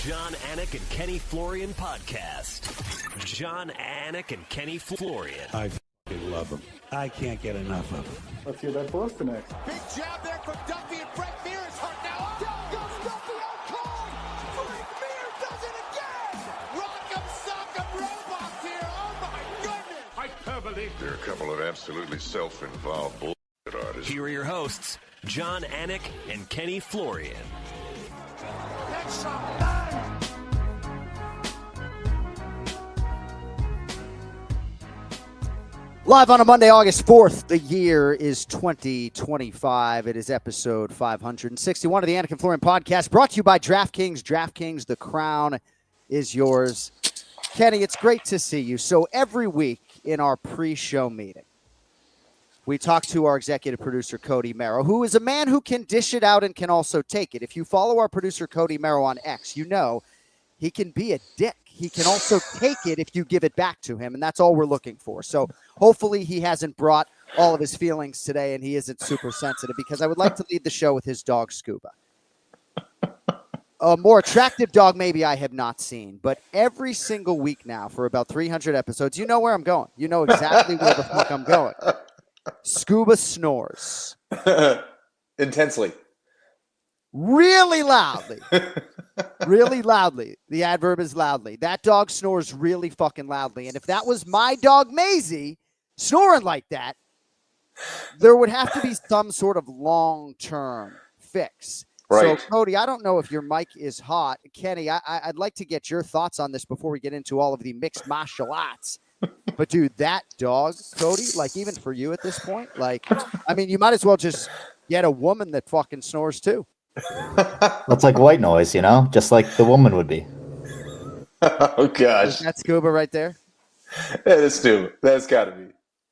Jon Anik and Kenny Florian podcast. Jon Anik and Kenny Florian. I f***ing love him. I can't get enough of him. Let's hear that Boston next. Big jab there from Duffy, and Frank Mir is hurt now. Down goes Duffy on call. Frank Mir does it again. Rock'em sock'em robots here. Oh my goodness. Hyperbole. They're a couple of absolutely self-involved bullshit artists. Here are your hosts, Jon Anik and Kenny Florian. Next shot. Live on a Monday, August 4th. The year is 2025. It is episode 561 of the Anik and Florian podcast, brought to you by DraftKings. DraftKings, the crown is yours. Kenny, it's great to see you. So every week in our pre-show meeting, we talk to our executive producer, Cody Merrow, who is a man who can dish it out and can also take it. If you follow our producer, Cody Merrow, on X, you know he can be a dick. He can also take it if you give it back to him, and that's all we're looking for. So hopefully he hasn't brought all of his feelings today and he isn't super sensitive, because I would like to lead the show with his dog, Scuba. A more attractive dog maybe I have not seen, but every single week now for about 300 episodes, you know where I'm going. You know exactly where the fuck I'm going. Scuba snores. Intensely. Really loudly. Really loudly. The adverb is loudly. That dog snores really fucking loudly. And if that was my dog, Maisie, snoring like that, there would have to be some sort of long-term fix. Right. So, Cody, I don't know if your mic is hot. Kenny, I'd like to get your thoughts on this before we get into all of the mixed martial arts. But, dude, that dog, Cody, like, even for you at this point, like, I mean, you might as well just get a woman that fucking snores too. That's like white noise, you know, just like the woman would be. Oh gosh, Is that Scuba right there? that is stupid. That's got to be.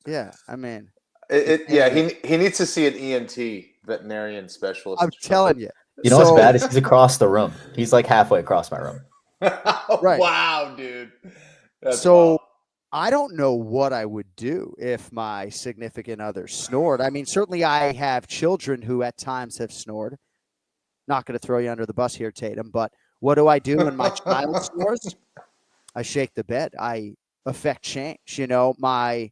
Yeah, I mean, Yeah, he needs to see an ENT, veterinarian specialist. I'm telling you. You know what's bad is he's across the room. He's like halfway across my room. Right. Wow, dude. That's So wild. I don't know what I would do if my significant other snored. I mean, certainly I have children who at times have snored. Not going to throw you under the bus here, Tatum, but what do I do when my child snores? I shake the bed. I affect change. You know, my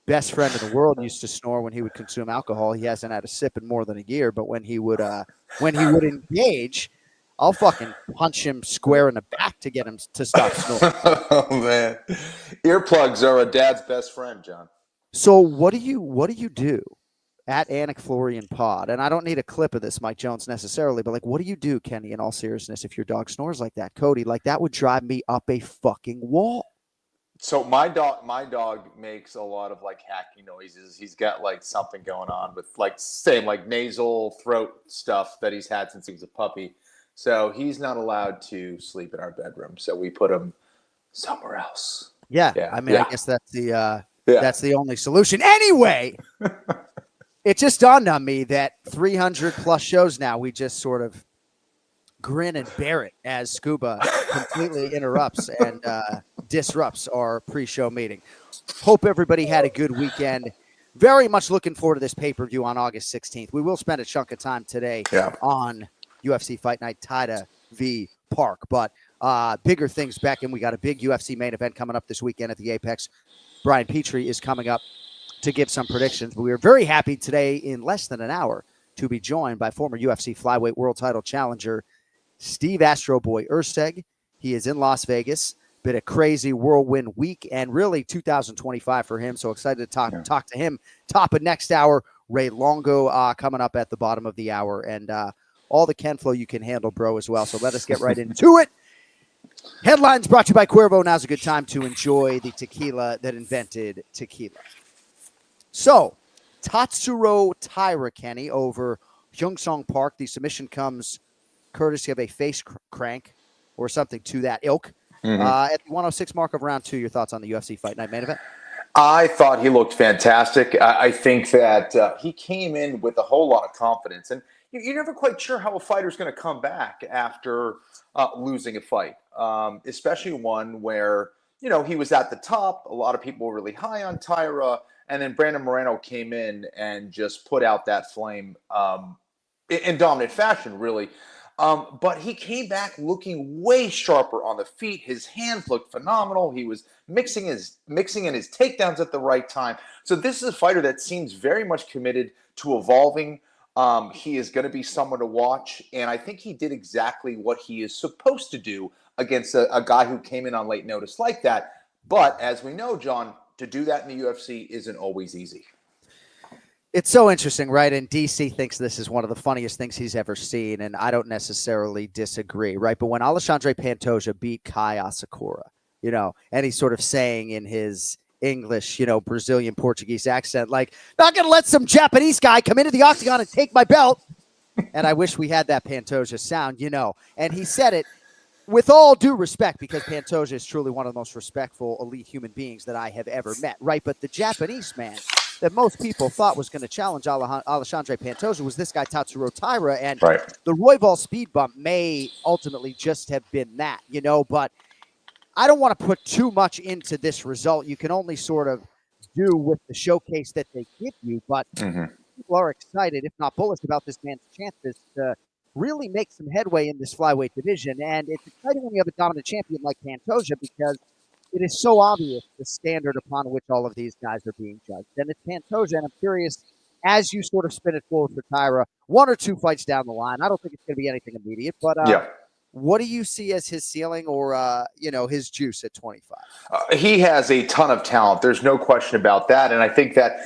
best friend in the world used to snore when he would consume alcohol. He hasn't had a sip in more than a year, but when he would engage, I'll fucking punch him square in the back to get him to stop snoring. Oh man, earplugs are a dad's best friend, John. So what do you do at Anik Florian Pod? And I don't need a clip of this, Mike Jones, necessarily, but like, what do you do, Kenny, in all seriousness, if your dog snores like that? Cody, like, that would drive me up a fucking wall. So my dog makes a lot of like hacky noises. He's got like something going on with like same like nasal throat stuff that he's had since he was a puppy. So he's not allowed to sleep in our bedroom. So we put him somewhere else. Yeah. I mean, I guess that's the only solution. Anyway, it just dawned on me that 300 plus shows now, we just sort of grin and bear it as Scuba completely interrupts and disrupts our pre-show meeting. Hope everybody had a good weekend. Very much looking forward to this pay-per-view on August 16th. We will spend a chunk of time today on UFC Fight Night, Taira v. Park. But bigger things, Beck, and we got a big UFC main event coming up this weekend at the Apex. Brian Petrie is coming up to give some predictions. But we are very happy today, in less than an hour, to be joined by former UFC flyweight world title challenger Steve Astro Boy Erceg. He is in Las Vegas. Been a crazy whirlwind week and really 2025 for him. So excited to talk to him. Top of next hour, Ray Longo coming up at the bottom of the hour. And all the Ken flow you can handle, bro, as well. So let us get right into it. Headlines brought to you by Cuervo. Now's a good time to enjoy the tequila that invented tequila. So, Tatsuro Taira, Kenny, over Hyungsong Park. The submission comes courtesy of a face crank or something to that ilk. At the 106 mark of round 2, your thoughts on the UFC Fight Night main event? I thought he looked fantastic. I think that he came in with a whole lot of confidence. And you're never quite sure how a fighter's going to come back after losing a fight, especially one where, you know, he was at the top. A lot of people were really high on Taira. And then Brandon Moreno came in and just put out that flame in dominant fashion, really. But he came back looking way sharper on the feet. His hands looked phenomenal. He was mixing in his takedowns at the right time. So this is a fighter that seems very much committed to evolving. He is going to be someone to watch, and I think he did exactly what he is supposed to do against a guy who came in on late notice like that. But as we know, John, to do that in the UFC isn't always easy. It's so interesting, right? And DC thinks this is one of the funniest things he's ever seen, and I don't necessarily disagree, right? But when Alexandre Pantoja beat Kai Asakura, and he's sort of saying in his English, Brazilian Portuguese accent, like, not going to let some Japanese guy come into the octagon and take my belt. And I wish we had that Pantoja sound, And he said it with all due respect, because Pantoja is truly one of the most respectful, elite human beings that I have ever met, right? But the Japanese man that most people thought was going to challenge Alexandre Pantoja was this guy, Tatsuro Taira. And the Royval speed bump may ultimately just have been that, but I don't want to put too much into this result. You can only sort of do with the showcase that they give you, but people are excited, if not bullish, about this man's chances to really make some headway in this flyweight division. And it's exciting when you have a dominant champion like Pantoja, because it is so obvious the standard upon which all of these guys are being judged. And it's Pantoja, and I'm curious, as you sort of spin it forward for Taira, 1 or 2 fights down the line, I don't think it's going to be anything immediate, but what do you see as his ceiling or, his juice at 25? He has a ton of talent. There's no question about that. And I think that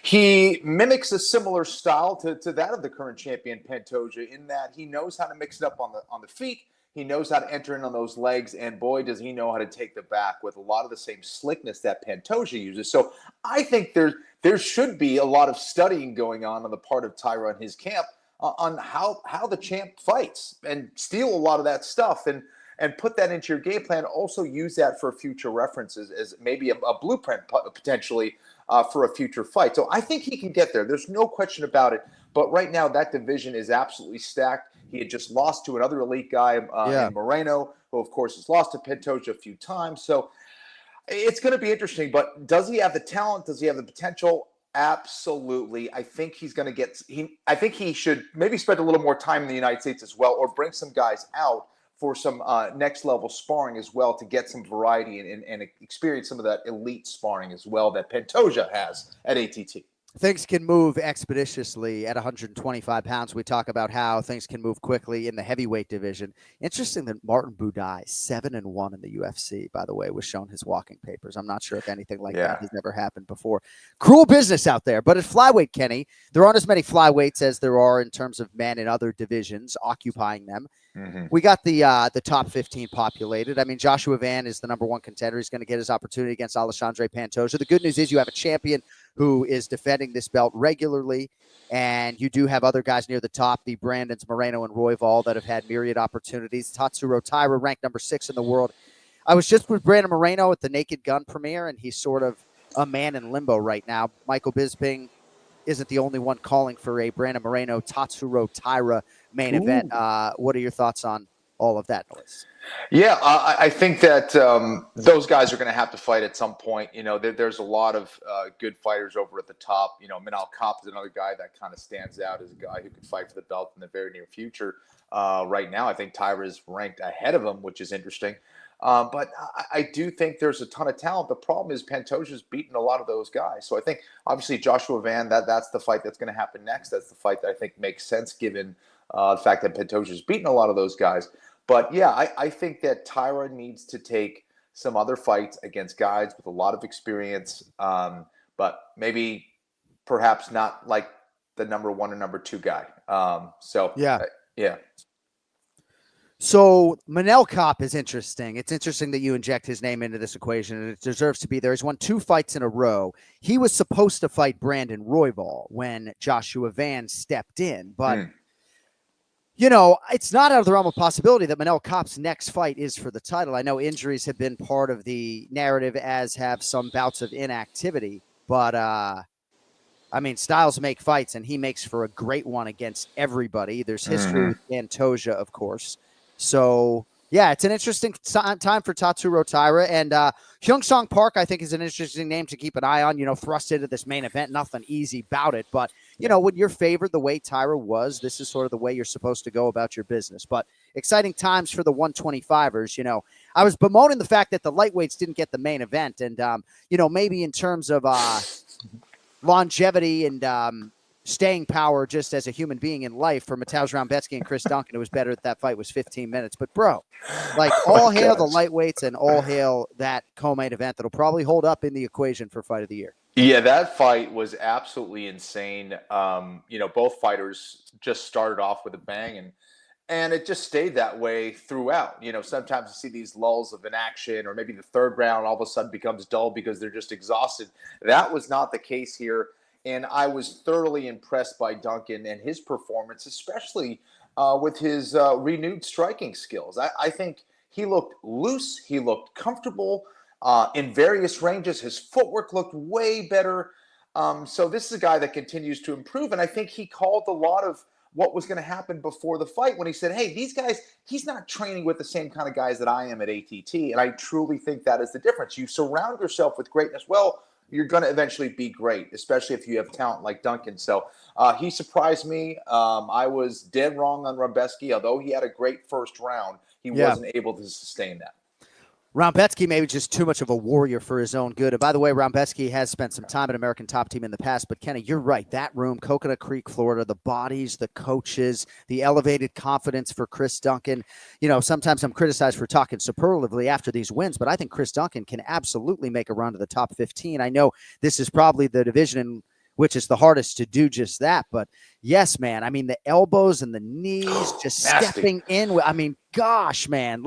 he mimics a similar style to that of the current champion, Pantoja, in that he knows how to mix it up on the feet. He knows how to enter in on those legs, and boy, does he know how to take the back with a lot of the same slickness that Pantoja uses. So I think there should be a lot of studying going on the part of Taira and his camp on how the champ fights, and steal a lot of that stuff and put that into your game plan. Also use that for future references as maybe a blueprint potentially for a future fight. So I think he can get there. There's no question about it. But right now that division is absolutely stacked. He had just lost to another elite guy in Moreno, who, of course, has lost to Pantoja a few times. So it's going to be interesting. But does he have the talent? Does he have the potential? Absolutely. I think he's going to get – I think he should maybe spend a little more time in the United States as well, or bring some guys out for some next-level sparring as well, to get some variety and experience some of that elite sparring as well that Pantoja has at ATT. Things can move expeditiously at 125 pounds. We talk about how things can move quickly in the heavyweight division. Interesting that Martin Buday, 7-1 in the UFC, by the way, was shown his walking papers. I'm not sure if anything like that has ever happened before. Cruel business out there. But at flyweight, Kenny, there aren't as many flyweights as there are in terms of men in other divisions occupying them. We got the top 15 populated. I mean, Joshua Van is the #1 contender. He's going to get his opportunity against Alexandre Pantoja. The good news is you have a champion who is defending this belt regularly, and you do have other guys near the top, the Brandons, Moreno, and Royval, that have had myriad opportunities. Tatsuro Taira, ranked #6 in the world. I was just with Brandon Moreno at the Naked Gun premiere, and he's sort of a man in limbo right now. Michael Bisping isn't the only one calling for a Brandon Moreno, Tatsuro Taira main event. What are your thoughts on all of that noise? Yeah, I think that those guys are going to have to fight at some point. There's a lot of good fighters over at the top. Manal Kape is another guy that kind of stands out as a guy who could fight for the belt in the very near future. Right now, I think Taira is ranked ahead of him, which is interesting. But I do think there's a ton of talent. The problem is Pantoja's beaten a lot of those guys. So I think, obviously, Joshua Van, that's the fight that's going to happen next. That's the fight that I think makes sense given the fact that Pantoja's beaten a lot of those guys. But, yeah, I think that Taira needs to take some other fights against guys with a lot of experience, but maybe perhaps not like the #1 or #2 guy. Yeah. So Manel Kape is interesting. It's interesting that you inject his name into this equation, and it deserves to be there. He's won 2 fights in a row. He was supposed to fight Brandon Royval when Joshua Van stepped in, but it's not out of the realm of possibility that Manel Kape's next fight is for the title. I know injuries have been part of the narrative, as have some bouts of inactivity, but styles make fights, and he makes for a great one against everybody. There's history with Pantoja, of course. So Yeah, it's an interesting time for Tatsuro Taira. And Hyung-Sung Park, I think, is an interesting name to keep an eye on, thrust into this main event. Nothing easy about it. But, when you're favored the way Taira was, this is sort of the way you're supposed to go about your business. But exciting times for the 125ers. I was bemoaning the fact that the lightweights didn't get the main event. And, maybe in terms of longevity and staying power just as a human being in life for Mateusz Rambetsky and Chris Duncan, it was better that fight was 15 minutes. But, bro, all hail the lightweights and all hail that co-main event that'll probably hold up in the equation for Fight of the Year. Yeah, that fight was absolutely insane. Both fighters just started off with a bang, and it just stayed that way throughout. Sometimes you see these lulls of inaction, or maybe the third round all of a sudden becomes dull because they're just exhausted. That was not the case here. And I was thoroughly impressed by Duncan and his performance, especially with his renewed striking skills. I think he looked loose. He looked comfortable in various ranges. His footwork looked way better. So this is a guy that continues to improve. And I think he called a lot of what was going to happen before the fight when he said, hey, these guys, he's not training with the same kind of guys that I am at ATT. And I truly think that is the difference. You surround yourself with greatness. Well, you're going to eventually be great, especially if you have talent like Duncan. So he surprised me. I was dead wrong on Rambetsky. Although he had a great first round, he wasn't able to sustain that. Rambetsky maybe just too much of a warrior for his own good. And by the way, Rambetsky has spent some time at American Top Team in the past. But, Kenny, you're right. That room, Coconut Creek, Florida, the bodies, the coaches, the elevated confidence for Chris Duncan. Sometimes I'm criticized for talking superlatively after these wins, but I think Chris Duncan can absolutely make a run to the top 15. I know this is probably the division in which is the hardest to do just that. But, yes, man, I mean, the elbows and the knees just stepping in. I mean, gosh, man,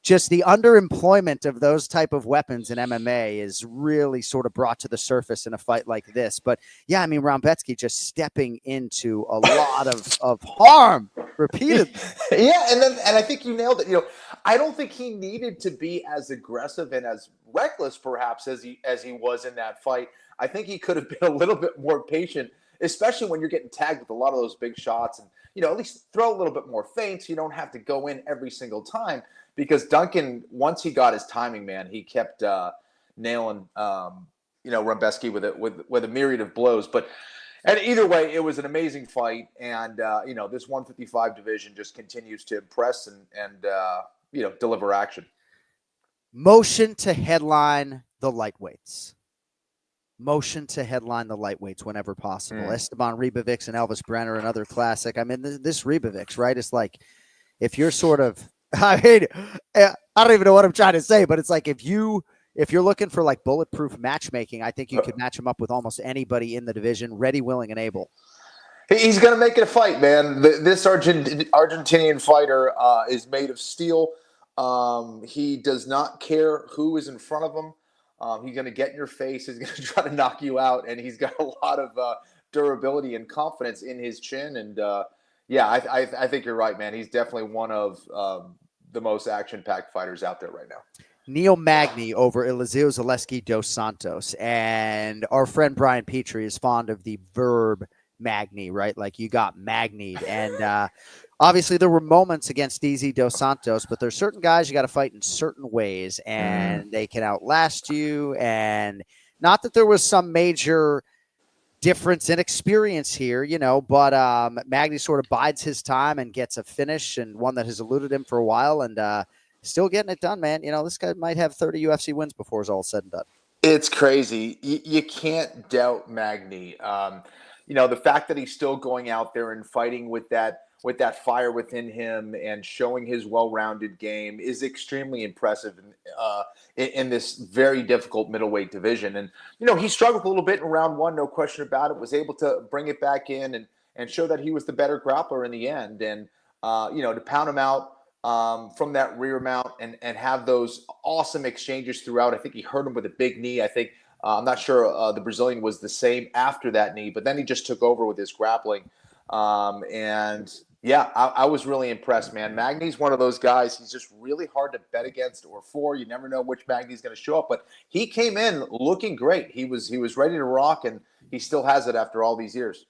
just the underemployment of those type of weapons in MMA is really sort of brought to the surface in a fight like this. But yeah, I mean, Rambetsky just stepping into a lot of harm repeatedly. Yeah. And I think you nailed it. I don't think he needed to be as aggressive and as reckless perhaps as he was in that fight. I think he could have been a little bit more patient, especially when you're getting tagged with a lot of those big shots, and, at least throw a little bit more feints. You don't have to go in every single time. Because Duncan, once he got his timing, man, he kept nailing, Rambetsky with a myriad of blows. And either way, it was an amazing fight, and this 155 division just continues to impress and deliver action. Motion to headline the lightweights. Motion to headline the lightweights whenever possible. Esteban Ribovics and Elvis Brenner, another classic. I mean, this Ribovics, right? It's like if you're sort of. I mean, I don't even know what I'm trying to say, but it's like if you're looking for bulletproof matchmaking, I think you could match him up with almost anybody in the division, ready, willing, and able. He's going to make it a fight, man. This Argentinian fighter is made of steel. He does not care who is in front of him. He's going to get in your face. He's going to try to knock you out, and he's got a lot of durability and confidence in his chin. And yeah, I think you're right, man. He's definitely one of the most action-packed fighters out there right now. Neil Magny over Eliseo Zaleski dos Santos. And our friend Brian Petrie is fond of the verb Magny, right? Like you got magnied. And obviously there were moments against Easy dos Santos, but there's certain guys you got to fight in certain ways, and they can outlast you. And not that there was some major difference in experience here, but Magny sort of bides his time and gets a finish, and one that has eluded him for a while, and still getting it done, man. This guy might have 30 UFC wins before it's all said and done. It's crazy. You can't doubt Magny. The fact that he's still going out there and fighting with that fire within him and showing his well-rounded game is extremely impressive in this very difficult middleweight division. And, he struggled a little bit in round one, no question about it, was able to bring it back in and show that he was the better grappler in the end. And, to pound him out from that rear mount and have those awesome exchanges throughout. I think he hurt him with a big knee. I think, I'm not sure the Brazilian was the same after that knee, but then he just took over with his grappling. Yeah, I was really impressed, man. Magny's one of those guys. He's just really hard to bet against or for. You never know which Magny's going to show up. But he came in looking great. He was ready to rock, and he still has it after all these years.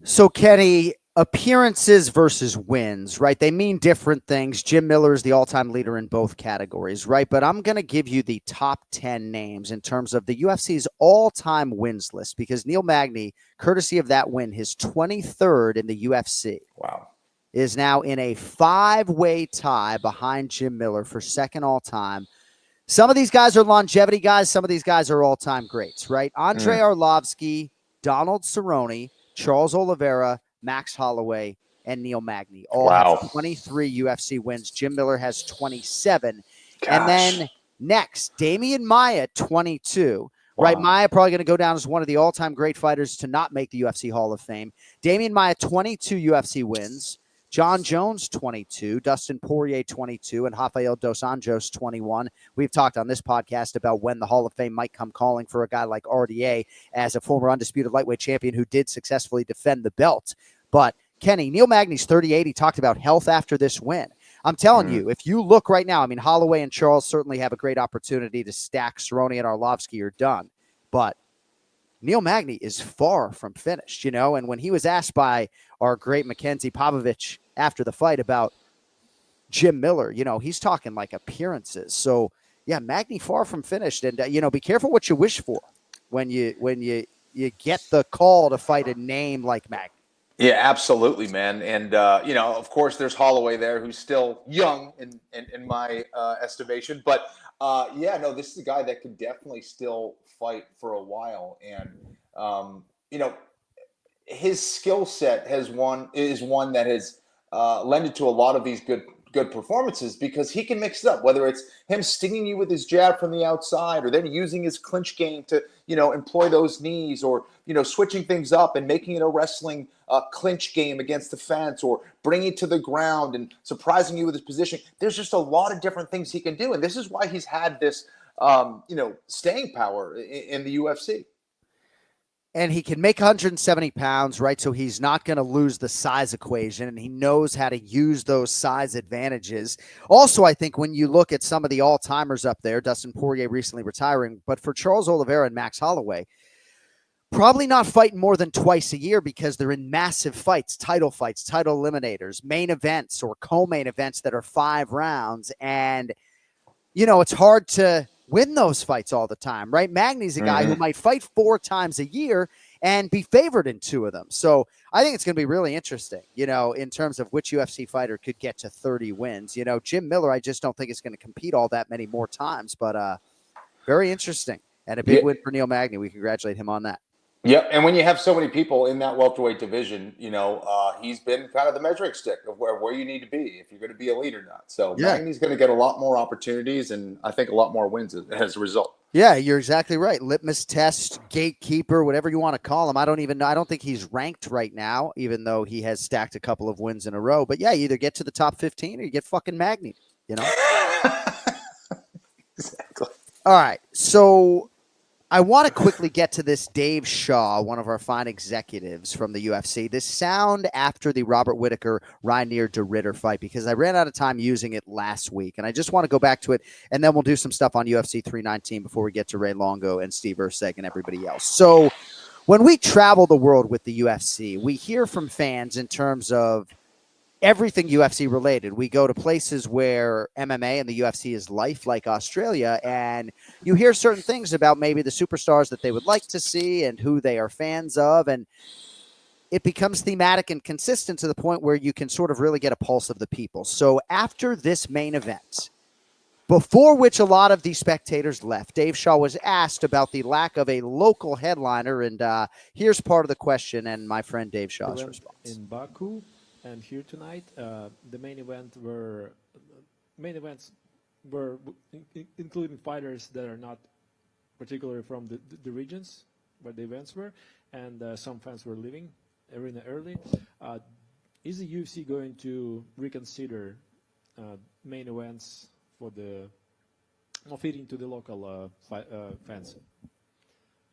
So, Kenny, appearances versus wins, right? They mean different things. Jim Miller is the all-time leader in both categories, right? But I'm going to give you the top 10 names in terms of the UFC's all-time wins list, because Neil Magny, courtesy of that win, his 23rd in the UFC. Wow. Is now in a 5-way tie behind Jim Miller for second all-time. Some of these guys are longevity guys. Some of these guys are all-time greats, right? Andrei Arlovsky, Donald Cerrone, Charles Oliveira, Max Holloway, and Neil Magny all have 23 UFC wins. Jim Miller has 27. Gosh. And then next, Damian Maia, 22. Wow. Right, Maia probably going to go down as one of the all-time great fighters to not make the UFC Hall of Fame. Damian Maia, 22 UFC wins. John Jones, 22, Dustin Poirier, 22, and Rafael Dos Anjos, 21. We've talked on this podcast about when the Hall of Fame might come calling for a guy like RDA as a former undisputed lightweight champion who did successfully defend the belt. But, Kenny, Neil Magny's 38. He talked about health after this win. I'm telling you, if you look right now, I mean, Holloway and Charles certainly have a great opportunity to stack. Cerrone and Arlovsky are done. But Neil Magny is far from finished, you know, and when he was asked by our great Mackenzie Popovich after the fight about Jim Miller, you know, he's talking like appearances. So, yeah, Magny far from finished. And, you know, be careful what you wish for when you get the call to fight a name like Magny. Yeah, absolutely, man. And, you know, of course, there's Holloway there who's still young in my estimation. But, yeah, no, this is a guy that could definitely still fight for a while. And, you know, his skill set is one that has lended to a lot of these good performances, because he can mix it up, whether it's him stinging you with his jab from the outside, or then using his clinch game to, you know, employ those knees, or, you know, switching things up and making it a wrestling clinch game against the fence, or bringing it to the ground and surprising you with his position. There's just a lot of different things he can do. And this is why he's had this, you know, staying power in the UFC. And he can make 170 pounds, right? So he's not going to lose the size equation, and he knows how to use those size advantages. Also, I think when you look at some of the all-timers up there, Dustin Poirier recently retiring, but for Charles Oliveira and Max Holloway, probably not fighting more than twice a year, because they're in massive fights, title eliminators, main events or co-main events that are 5 rounds. And, you know, it's hard to win those fights all the time, right? Magny's a guy who might fight 4 times a year and be favored in 2 of them. So I think it's going to be really interesting, you know, in terms of which UFC fighter could get to 30 wins. You know, Jim Miller, I just don't think is going to compete all that many more times, but very interesting. And a big win for Neil Magny. We congratulate him on that. Yep, and when you have so many people in that welterweight division, you know, he's been kind of the measuring stick of where you need to be if you're going to be elite or not. So Magny's going to get a lot more opportunities, and I think a lot more wins as a result. Yeah, you're exactly right. Litmus test, gatekeeper, whatever you want to call him. I don't even know. I don't think he's ranked right now, even though he has stacked a couple of wins in a row. But yeah, you either get to the top 15 or you get fucking Magny, you know? Exactly. All right, so I want to quickly get to this Dave Shaw, one of our fine executives from the UFC. This sound after the Robert Whittaker, Reinier de Ritter fight, because I ran out of time using it last week. And I just want to go back to it, and then we'll do some stuff on UFC 319 before we get to Ray Longo and Steve Erceg and everybody else. So when we travel the world with the UFC, we hear from fans in terms of everything UFC related. We go to places where MMA and the UFC is life, like Australia, and you hear certain things about maybe the superstars that they would like to see and who they are fans of, and it becomes thematic and consistent to the point where you can sort of really get a pulse of the people. So after this main event, before which a lot of the spectators left, Dave Shaw was asked about the lack of a local headliner, and here's part of the question and my friend Dave Shaw's response. In Baku and here tonight, the main events were including fighters that are not particularly from the regions where the events were, and some fans were leaving arena early. Is the UFC going to reconsider main events for the feeding to the local fans?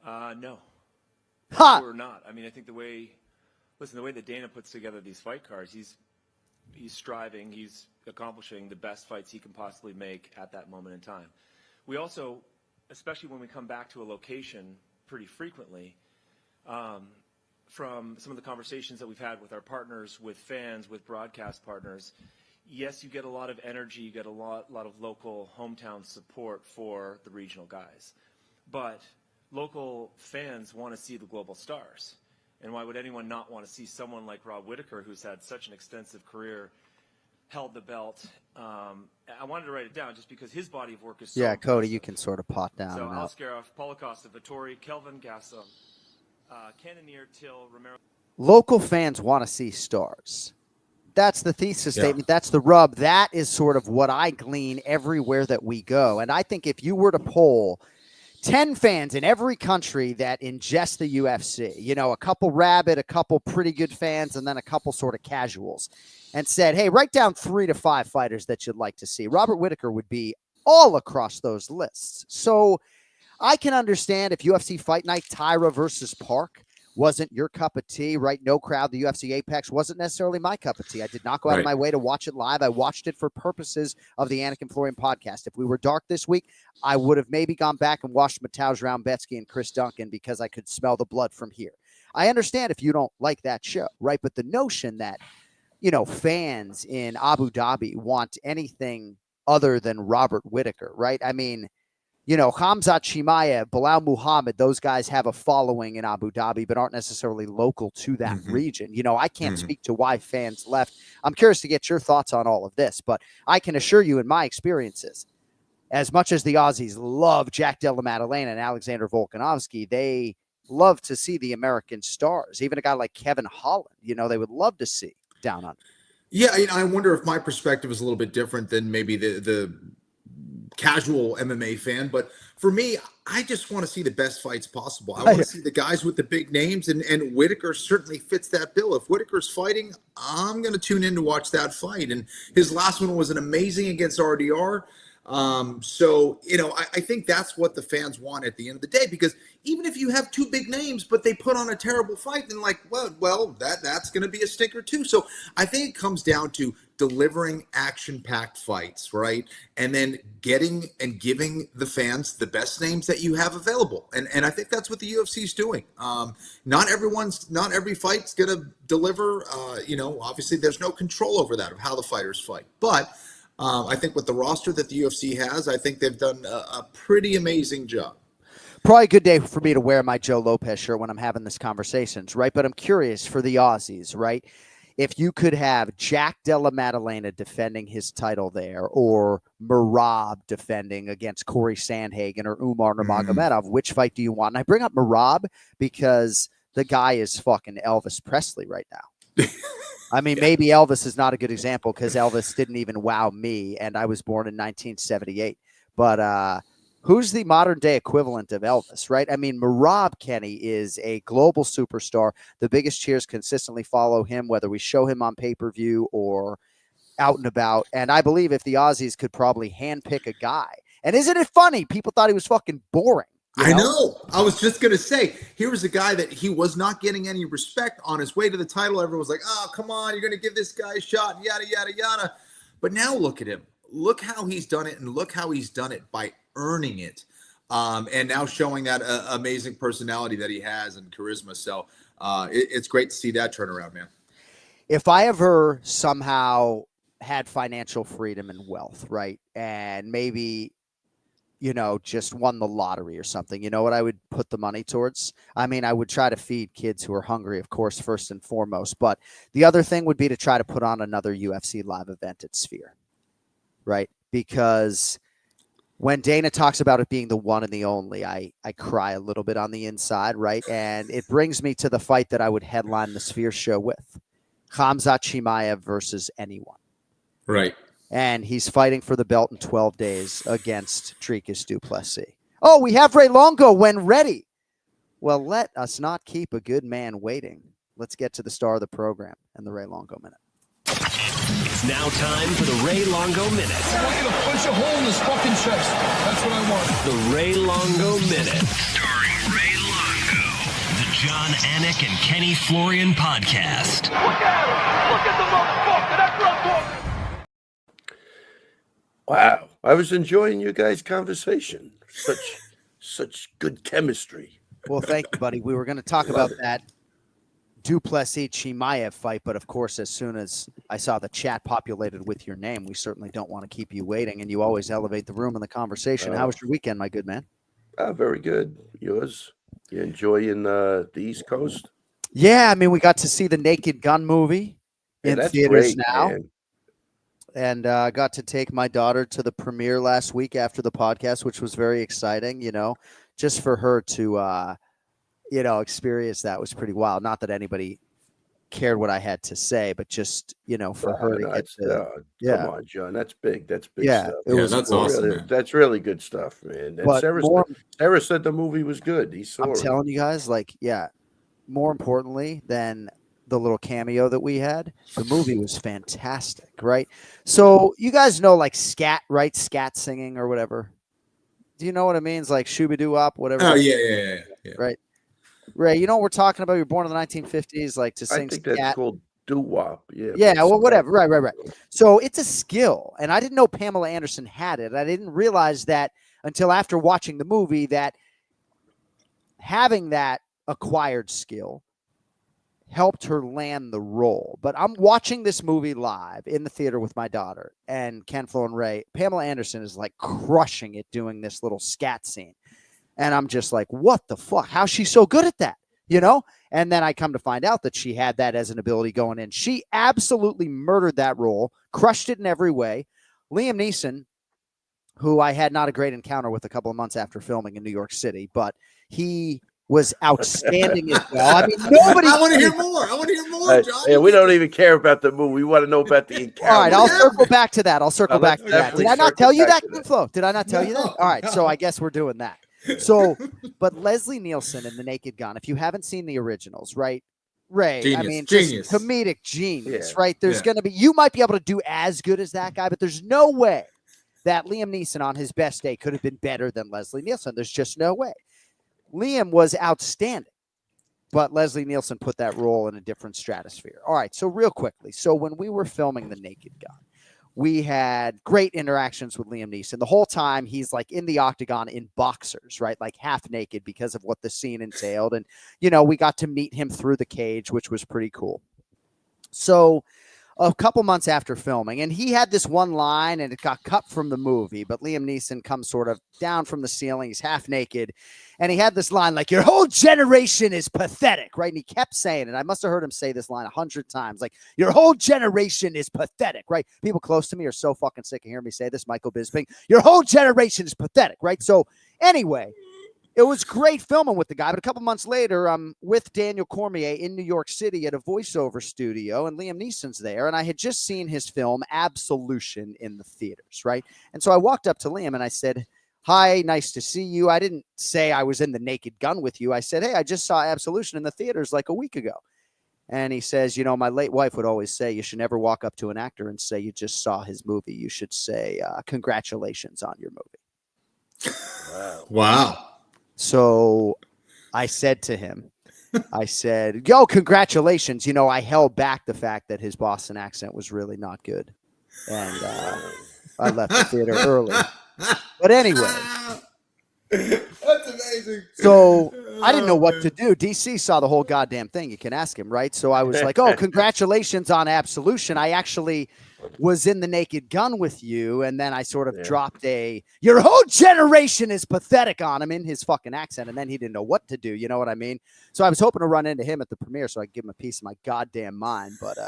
No, we're not. I mean, I think the way that Dana puts together these fight cards, he's striving, he's accomplishing the best fights he can possibly make at that moment in time. We also, especially when we come back to a location pretty frequently, from some of the conversations that we've had with our partners, with fans, with broadcast partners, yes, you get a lot of energy, you get a lot of local hometown support for the regional guys. But local fans want to see the global stars. And why would anyone not want to see someone like Rob Whittaker, who's had such an extensive career, held the belt? I wanted to write it down just because his body of work is so Cody, impressive. you can sort of pot down. So and out. Askarov, Paulo Costa, Vittori, Kelvin Gasson, Cannonier, Till, Romero. Local fans want to see stars. That's the thesis statement. That's the rub. That is sort of what I glean everywhere that we go. And I think if you were to poll 10 fans in every country that ingest the UFC, you know, a couple rabid, a couple pretty good fans, and then a couple sort of casuals, and said, hey, write down 3 to 5 fighters that you'd like to see, Robert Whittaker would be all across those lists. So I can understand if UFC Fight Night, Taira versus Park wasn't your cup of tea, right? No crowd, the UFC Apex wasn't necessarily my cup of tea. I did not go out of my way to watch it live. I watched it for purposes of the Anik and Florian podcast. If we were dark this week, I would have maybe gone back and watched Mateusz Raumbetsky and Chris Duncan because I could smell the blood from here. I understand if you don't like that show, right? But the notion that, you know, fans in Abu Dhabi want anything other than Robert Whittaker, right? I mean, you know, Khamzat Chimaev, Bilal Muhammad, those guys have a following in Abu Dhabi, but aren't necessarily local to that region. You know, I can't speak to why fans left. I'm curious to get your thoughts on all of this, but I can assure you in my experiences, as much as the Aussies love Jack Della Maddalena and Alexander Volkanovski, they love to see the American stars. Even a guy like Kevin Holland, you know, they would love to see down under. Yeah, I wonder if my perspective is a little bit different than maybe the casual MMA fan, but for me, I just want to see the best fights possible. I want to see the guys with the big names, and Whittaker certainly fits that bill. If Whittaker's fighting, I'm going to tune in to watch that fight. And his last one was an amazing against RDR. So, you know, I think that's what the fans want at the end of the day, because even if you have 2 big names, but they put on a terrible fight, then like, well, that's going to be a stinker too. So I think it comes down to delivering action-packed fights, right? And then getting and giving the fans the best names that you have available. And I think that's what the UFC is doing. Not every fight's going to deliver. You know, obviously there's no control over that of how the fighters fight. But I think with the roster that the UFC has, I think they've done a pretty amazing job. Probably a good day for me to wear my Joe Lopez shirt when I'm having these conversations, right? But I'm curious for the Aussies, right? If you could have Jack Della Maddalena defending his title there, or Merab defending against Corey Sandhagen or Umar Nurmagomedov, which fight do you want? And I bring up Merab because the guy is fucking Elvis Presley right now. I mean, maybe Elvis is not a good example because Elvis didn't even wow me, and I was born in 1978. But who's the modern day equivalent of Elvis, right? I mean, Merab Kenny is a global superstar. The biggest cheers consistently follow him, whether we show him on pay-per-view or out and about. And I believe if the Aussies could probably handpick a guy. And isn't it funny? People thought he was fucking boring. I know. I was just going to say, here was a guy that he was not getting any respect on his way to the title. Everyone was like, oh, come on, you're going to give this guy a shot, yada, yada, yada. But now look at him. Look how he's done it, and look how he's done it by earning it. And now showing that amazing personality that he has and charisma. So it's great to see that turnaround, man. If I ever somehow had financial freedom and wealth, right, and maybe – you know, just won the lottery or something, you know what I would put the money towards? I mean, I would try to feed kids who are hungry, of course, first and foremost. But the other thing would be to try to put on another UFC live event at Sphere, right? Because when Dana talks about it being the one and the only, I cry a little bit on the inside, right? And it brings me to the fight that I would headline the Sphere show with. Khamzat Chimaev versus anyone. Right. And he's fighting for the belt in 12 days against Dricus du Plessis. Oh, we have Ray Longo when ready. Well, let us not keep a good man waiting. Let's get to the star of the program and the Ray Longo Minute. It's now time for the Ray Longo Minute. I want you to punch a hole in his fucking chest. That's what I want. The Ray Longo Minute. Starring Ray Longo. The Jon Anik and Kenny Florian podcast. Look at him. Look at the motherfucker. That's what I'm talking. Wow, I was enjoying you guys' conversation. Such good chemistry. Well, thank you, buddy. We were going to talk about that Plessis Chimaev fight, but of course, as soon as I saw the chat populated with your name, we certainly don't want to keep you waiting, and you always elevate the room and the conversation. How was your weekend, my good man? Very good. Yours? You enjoying the East Coast? Yeah, I mean, we got to see the Naked Gun movie in theaters now. Man. And got to take my daughter to the premiere last week after the podcast, which was very exciting, just for her to, experience that was pretty wild. Not that anybody cared what I had to say, but just, for her to get to. Come on, John. That's big. That's big stuff. That's awesome. Really, that's really good stuff, man. And Sarah said the movie was good. I'm telling you guys, more importantly than the little cameo that we had, the movie was fantastic, right? So you guys know scat, right? Scat singing or whatever. Do you know what it means? Like shooby-doo-wop, whatever. Oh, yeah. Right. Ray, you know what we're talking about? You're born in the 1950s, to sing scat. That's called doo-wop. Yeah, well, whatever. Right. So it's a skill, and I didn't know Pamela Anderson had it. I didn't realize that until after watching the movie that having that acquired skill helped her land the role. But I'm watching this movie live in the theater with my daughter and Ken, Flo, and Ray. Pamela Anderson is crushing it doing this little scat scene. And I'm just like, what the fuck? How's she so good at that? And then I come to find out that she had that as an ability going in. She absolutely murdered that role, crushed it in every way. Liam Neeson, who I had not a great encounter with a couple of months after filming in New York City, but he was outstanding as well. I mean, nobody. I want to hear more. John. Yeah, we don't even care about the movie. We want to know about the encounter. All right, I'll circle back to that. Did I not tell you that, Flo? Did I not tell you that? All right, so I guess we're doing that. So, but Leslie Nielsen in The Naked Gun, if you haven't seen the originals, right? Ray, genius. Comedic genius, right? There's going to be, you might be able to do as good as that guy, but there's no way that Liam Neeson on his best day could have been better than Leslie Nielsen. There's just no way. Liam was outstanding, but Leslie Nielsen put that role in a different stratosphere. All right, so real quickly. So when we were filming The Naked Gun, we had great interactions with Liam Neeson. The whole time he's in the octagon in boxers, right? Half naked because of what the scene entailed. And, we got to meet him through the cage, which was pretty cool. So a couple months after filming, and he had this one line and it got cut from the movie, but Liam Neeson comes sort of down from the ceiling. He's half naked. And he had this line your whole generation is pathetic, right? And he kept saying it. I must have heard him say this line 100 times. Your whole generation is pathetic, right? People close to me are so fucking sick of hearing me say this. Michael Bisping, your whole generation is pathetic, right? So anyway, it was great filming with the guy. But a couple months later, I'm with Daniel Cormier in New York City at a voiceover studio, and Liam Neeson's there. And I had just seen his film Absolution in the theaters, right? And so I walked up to Liam and I said, hi, nice to see you. I didn't say I was in The Naked Gun with you. I said, hey, I just saw Absolution in the theaters a week ago. And he says, my late wife would always say, you should never walk up to an actor and say you just saw his movie. You should say, congratulations on your movie. Wow. So I said to him, yo, congratulations. I held back the fact that his Boston accent was really not good. And I left the theater early. But anyway, that's amazing. So I didn't know what to do. DC saw the whole goddamn thing. You can ask him, right? So I was like, oh, congratulations on Absolution. I actually was in The Naked Gun with you. And then I sort of dropped your whole generation is pathetic on him in his fucking accent. And then he didn't know what to do. You know what I mean? So I was hoping to run into him at the premiere so I could give him a piece of my goddamn mind. But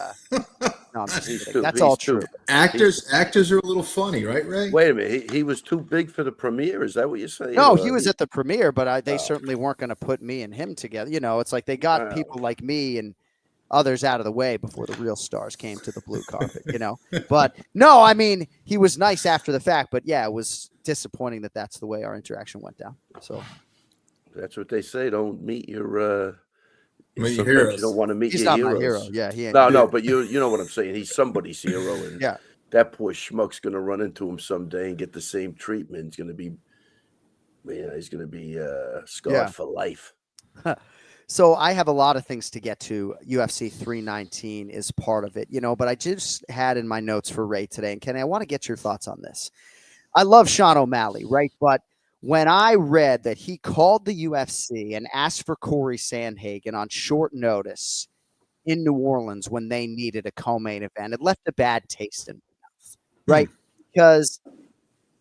no, I'm just kidding. That's all true. Actors are a little funny, right, Ray? Wait a minute. He was too big for the premiere. Is that what you're saying? No, he was at the premiere, but they certainly weren't going to put me and him together. It's like they got people like me and others out of the way before the real stars came to the blue carpet, But no, I mean, he was nice after the fact, but yeah, it was disappointing that that's the way our interaction went down. So that's what they say. Don't meet your heroes. You don't want to meet He's your not heroes. my hero. Yeah, he ain't. No, but you know what I'm saying. He's somebody's hero, and yeah, that poor schmuck's gonna run into him someday and get the same treatment. He's gonna be scarred for life. So I have a lot of things to get to. UFC 319 is part of it, but I just had in my notes for Ray today. And Kenny, I want to get your thoughts on this. I love Sean O'Malley, right? But when I read that he called the UFC and asked for Corey Sandhagen on short notice in New Orleans when they needed a co-main event. It left a bad taste in my mouth, right? Because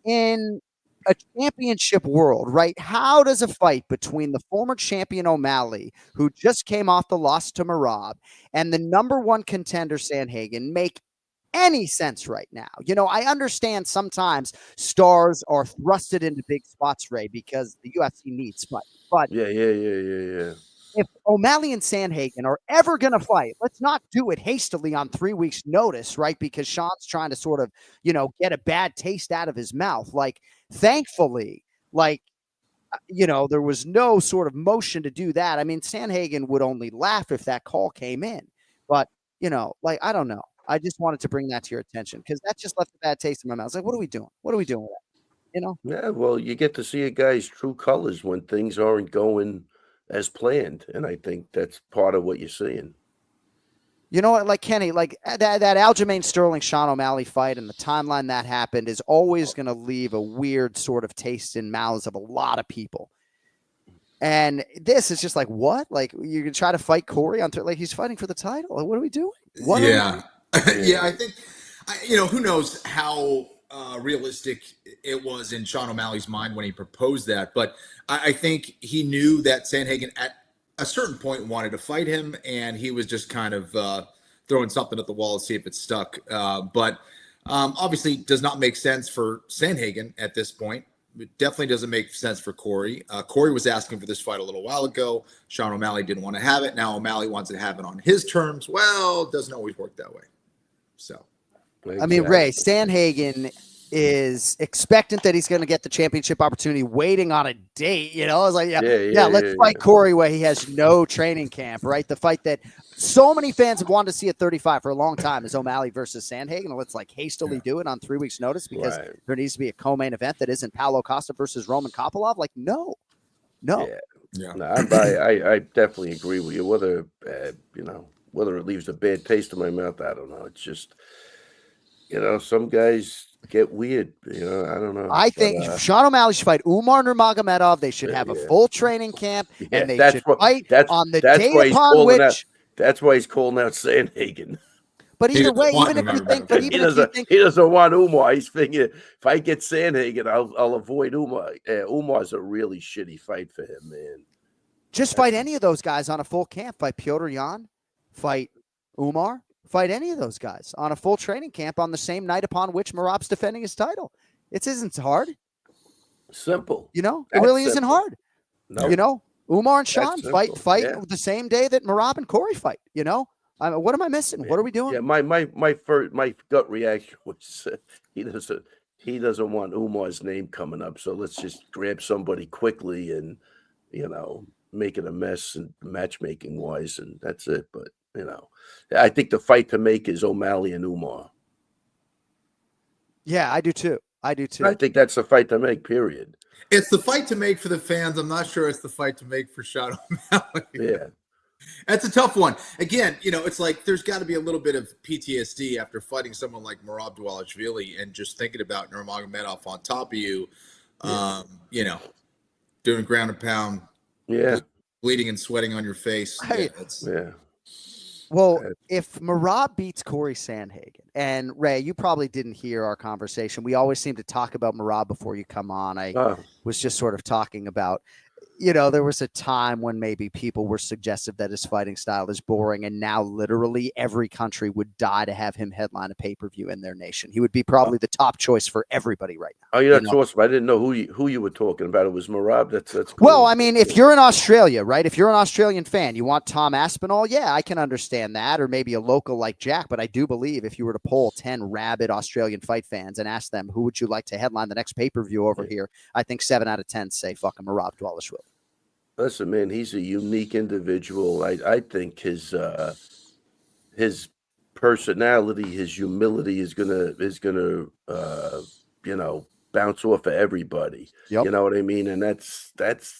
in a championship world, right? How does a fight between the former champion O'Malley, who just came off the loss to Merab, and the #1 contender Sandhagen make any sense right now? You know, I understand sometimes stars are thrusted into big spots, Ray, because the UFC needs fight. But yeah. if O'Malley and Sandhagen are ever going to fight, let's not do it hastily on 3 weeks' notice, right? Because Sean's trying to sort of, you know, get a bad taste out of his mouth. Like, thankfully, like, you know, there was no sort of motion to do that. I mean, Sandhagen would only laugh if that call came in. But, you know, like, I don't know. I just wanted to bring that to your attention because that just left a bad taste in my mouth. It's like, what are we doing? What are we doing with that? You know? Yeah, well, you get to see a guy's true colors when things aren't going as planned, and I think that's part of what you're seeing. You know what, like Kenny, like that Aljamain Sterling Sean O'Malley fight and the timeline that happened is always going to leave a weird sort of taste in mouths of a lot of people. And this is just like, what? Like, you can try to fight Corey on like he's fighting for the title. Like, what are we doing? What yeah, yeah. I think, you know, who knows how realistic it was in Sean O'Malley's mind when he proposed that, but I think he knew that Sandhagen at a certain point wanted to fight him, and he was just kind of throwing something at the wall to see if it stuck. But obviously does not make sense for Sandhagen at this point. It definitely doesn't make sense for Corey. Corey was asking for this fight a little while ago. Sean O'Malley didn't want to have it. Now O'Malley wants to have it on his terms. Well, it doesn't always work that way. So, I mean, Ray, Sandhagen is expectant that he's going to get the championship opportunity, waiting on a date. You know, I was like, let's fight Corey where he has no training camp, right? The fight that so many fans have wanted to see at 35 for a long time is O'Malley versus Sandhagen. Let's like hastily do it on 3 weeks' notice because there needs to be a co-main event that isn't Paulo Costa versus Roman Kopylov. Like, no. No, I definitely agree with you. Whether you know, whether it leaves a bad taste in my mouth, I don't know. It's just, you know, some guys get weird. You know, I don't know. I think Sean O'Malley should fight Umar Nurmagomedov. They should have a full training camp, and they should fight on the day upon which. That's why he's calling out Sandhagen. But either way, even if you think, he doesn't want Umar. He's thinking, if I get Sandhagen, I'll avoid Umar. Umar's a really shitty fight for him, man. Just fight any of those guys on a full camp. Fight Piotr Jan, fight Umar, fight any of those guys on a full training camp on the same night upon which Merab's defending his title. It isn't hard. Simple. You know, it really isn't hard. No. You know, Umar and Sean fight the same day that Merab and Corey fight. You know, what am I missing? What are we doing? Yeah, my gut reaction was he doesn't want Umar's name coming up, so let's just grab somebody quickly and, you know, make it a mess and matchmaking wise, and that's it. But, you know, I think the fight to make is O'Malley and Umar. Yeah, I do too. I think that's the fight to make, period. It's the fight to make for the fans. I'm not sure it's the fight to make for Sean O'Malley. Yeah. That's a tough one. Again, you know, it's like there's got to be a little bit of PTSD after fighting someone like Merab Dvalishvili and just thinking about Nurmagomedov on top of you, you know, doing ground and pound, bleeding and sweating on your face. Well, if Merab beats Corey Sandhagen, and Ray, you probably didn't hear our conversation. We always seem to talk about Merab before you come on. I was just sort of talking about, you know, there was a time when maybe people were suggestive that his fighting style is boring, and now literally every country would die to have him headline a pay-per-view in their nation. He would be probably the top choice for everybody right now. Oh, yeah, that's awesome. I didn't know who you were talking about. It was Merab. That's cool. Well, I mean, if you're in Australia, right? If you're an Australian fan, you want Tom Aspinall, yeah, I can understand that, or maybe a local like Jack. But I do believe if you were to poll 10 rabid Australian fight fans and ask them who would you like to headline the next pay-per-view over here, I think 7 out of 10 say fucking Merab Dvalishvili. Listen, man, he's a unique individual. I think his personality, his humility is gonna you know, bounce off of everybody. Yep. You know what I mean? And that's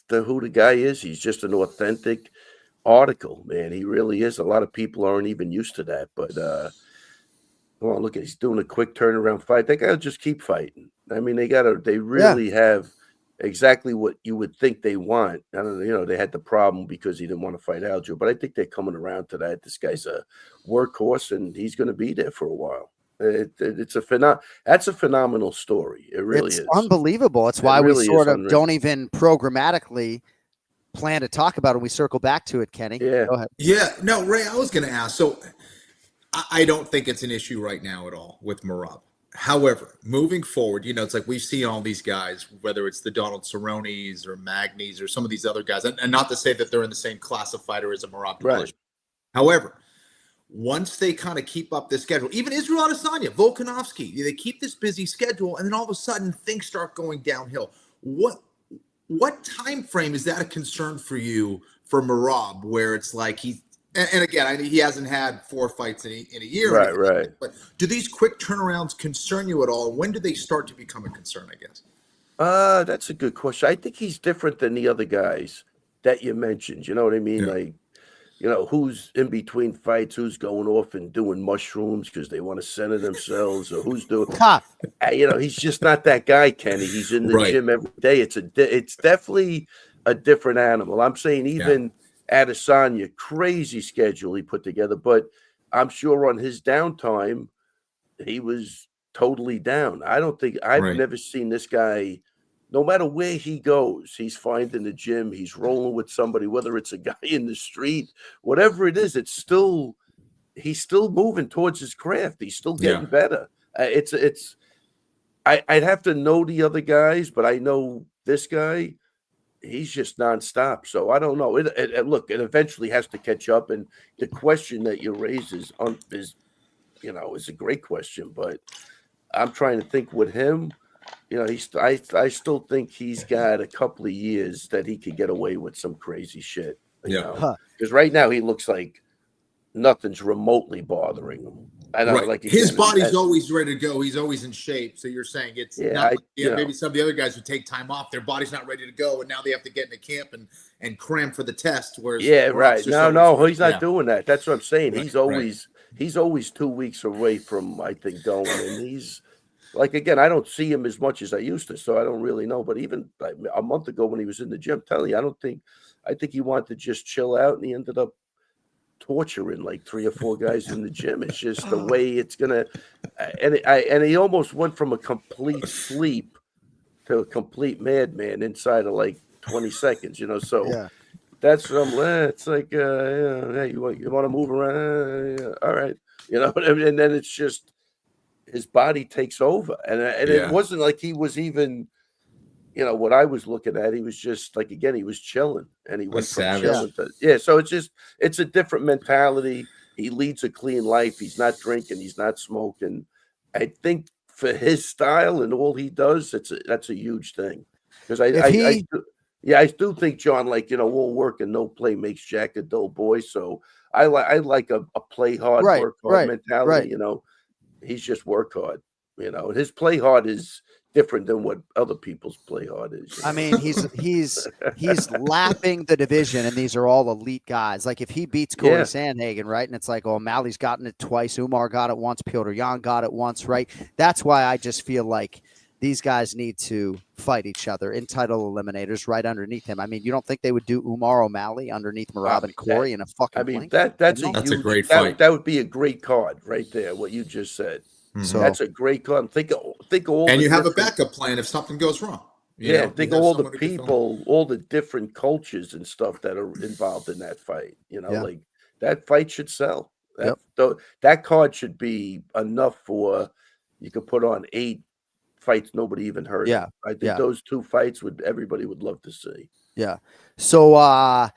who the guy is. He's just an authentic article, man. He really is. A lot of people aren't even used to that. But well, look, he's doing a quick turnaround fight. They gotta just keep fighting. I mean, they really have exactly what you would think they want. I don't know, you know, they had the problem because he didn't want to fight Aljo, but I think they're coming around to that. This guy's a workhorse, and he's going to be there for a while. That's a phenomenal story. It really is unbelievable. It's why we sort of don't even programmatically plan to talk about it. We circle back to it, Kenny. Yeah. Go ahead. Yeah. No, Ray, I was going to ask. So I don't think it's an issue right now at all with Merab. However, moving forward, you know, it's like we've seen all these guys, whether it's the Donald Cerrones or Magnies or some of these other guys, and not to say that they're in the same class of fighter as a Merab. Right. However, once they kind of keep up this schedule, even Israel Adesanya, Volkanovski, they keep this busy schedule, and then all of a sudden things start going downhill. What time frame is that a concern for you for Merab, where it's like and again, he hasn't had 4 fights in a year. Right. But do these quick turnarounds concern you at all? When do they start to become a concern, I guess? That's a good question. I think he's different than the other guys that you mentioned. You know what I mean? Yeah. Like, you know, who's in between fights, who's going off and doing mushrooms because they want to center themselves, or who's doing, you know, he's just not that guy, Kenny. He's in the gym every day. It's definitely a different animal. I'm saying even Adesanya, crazy schedule he put together, but I'm sure on his downtime, he was totally down. I've never seen this guy, no matter where he goes, he's finding the gym, he's rolling with somebody, whether it's a guy in the street, whatever it is, he's still moving towards his craft. He's still getting better. I'd have to know the other guys, but I know this guy, he's just nonstop. So I don't know. Look, it eventually has to catch up. And the question that you raise is a great question. But I'm trying to think with him. You know, I still think he's got a couple of years that he could get away with some crazy shit. Because right now he looks like nothing's remotely bothering him. I know, like his body's always ready to go. He's always in shape. So you're saying it's not maybe some of the other guys would take time off. Their body's not ready to go, and now they have to get into camp and cram for the test. Whereas no, he's not doing that. That's what I'm saying. He's always 2 weeks away from, I think, going, and he's like, again, I don't see him as much as I used to, so I don't really know. But even like a month ago when he was in the gym, telling you, I think he wanted to just chill out, and he ended up torturing like 3 or 4 guys in the gym. It's just the way it's gonna, and he almost went from a complete sleep to a complete madman inside of like 20 seconds, you know. So that's what it's like. Hey, you want to move around? All right, you know. And then it's just his body takes over, and it wasn't like he was even. You know, what I was looking at, he was just like, again, he was chilling, and he went from chilling to, so it's a different mentality. He leads a clean life. He's not drinking. He's not smoking. I think for his style and all he does, that's a huge thing. Because I do think, John, like, you know, all work and no play makes Jack a dull boy. So I like a play hard, work hard mentality. You know, he's just work hard. You know, his play hard is different than what other people's play hard is. You know? I mean, he's lapping the division, and these are all elite guys. Like if he beats Corey Sandhagen, right, and it's like, oh, O'Malley's gotten it twice, Umar got it once, Petr Yan got it once, right? That's why I just feel like these guys need to fight each other in title eliminators right underneath him. I mean, you don't think they would do Umar O'Malley underneeth Merab and Corey in a fucking? I mean, that's a great fight. That would be a great card right there. What you just said. So that's a great card. Think of all. And you have a backup plan if something goes wrong. Think of all the people, all the different cultures and stuff that are involved in that fight. You know, like that fight should sell. That card should be enough for you could put on 8 fights nobody even heard. I think those 2 fights everybody would love to see. So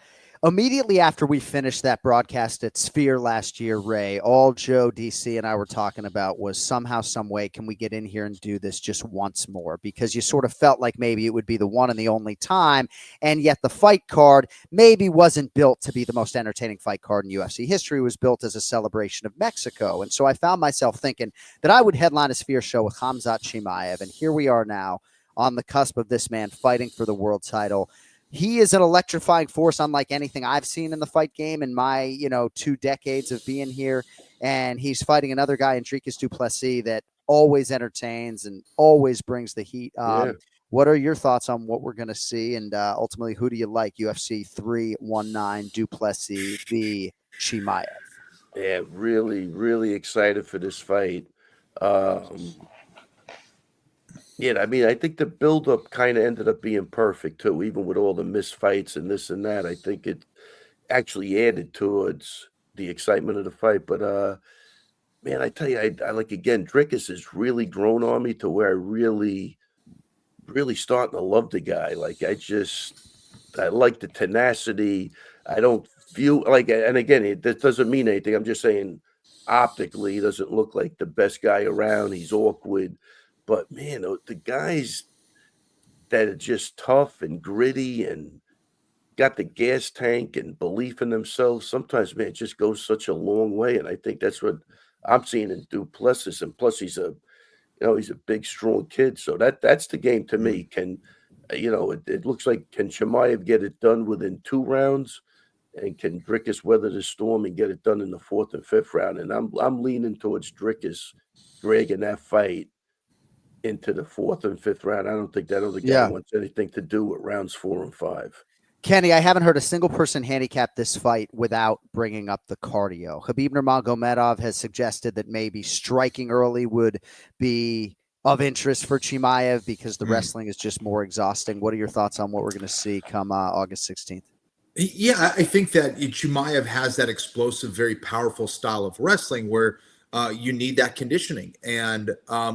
immediately after we finished that broadcast at Sphere last year, Ray, all Joe, DC, and I were talking about was somehow, some way, can we get in here and do this just once more? Because you sort of felt like maybe it would be the one and the only time, and yet the fight card maybe wasn't built to be the most entertaining fight card in UFC history. It was built as a celebration of Mexico. And so I found myself thinking that I would headline a Sphere show with Khamzat Chimaev, and here we are now on the cusp of this man fighting for the world title. He is an electrifying force, unlike anything I've seen in the fight game in my, 2 decades of being here. And he's fighting another guy, Dricus du Plessis, that always entertains and always brings the heat. What are your thoughts on what we're going to see? And ultimately, who do you like? UFC 319 du Plessis v. Chimaev. Yeah, really, really excited for this fight. Yeah, I mean, I think the buildup kind of ended up being perfect too, even with all the missed fights and this and that. I think it actually added towards the excitement of the fight. But man, I tell you, I like, again, Drickus has really grown on me to where I really starting to love the guy. Like, I like the tenacity. I don't feel like, and again, that doesn't mean anything. I'm just saying optically, he doesn't look like the best guy around. He's awkward. But man, the guys that are just tough and gritty and got the gas tank and belief in themselves, sometimes, man, it just goes such a long way. And I think that's what I'm seeing in du Plessis. And plus, he's a big, strong kid. So that's the game to me. Can, it looks like, can Chimaev get it done within 2 rounds? And can Drickus weather the storm and get it done in the 4th and 5th round? And I'm leaning towards Drickus dragging that fight into the 4th and 5th round. I don't think that other guy wants anything to do with rounds 4 and 5. Kenny, I haven't heard a single person handicap this fight without bringing up the cardio. Khabib Nurmagomedov has suggested that maybe striking early would be of interest for Chimaev because the wrestling is just more exhausting. What are your thoughts on what we're going to see come August 16th? Yeah, I think that Chimaev has that explosive, very powerful style of wrestling where you need that conditioning. And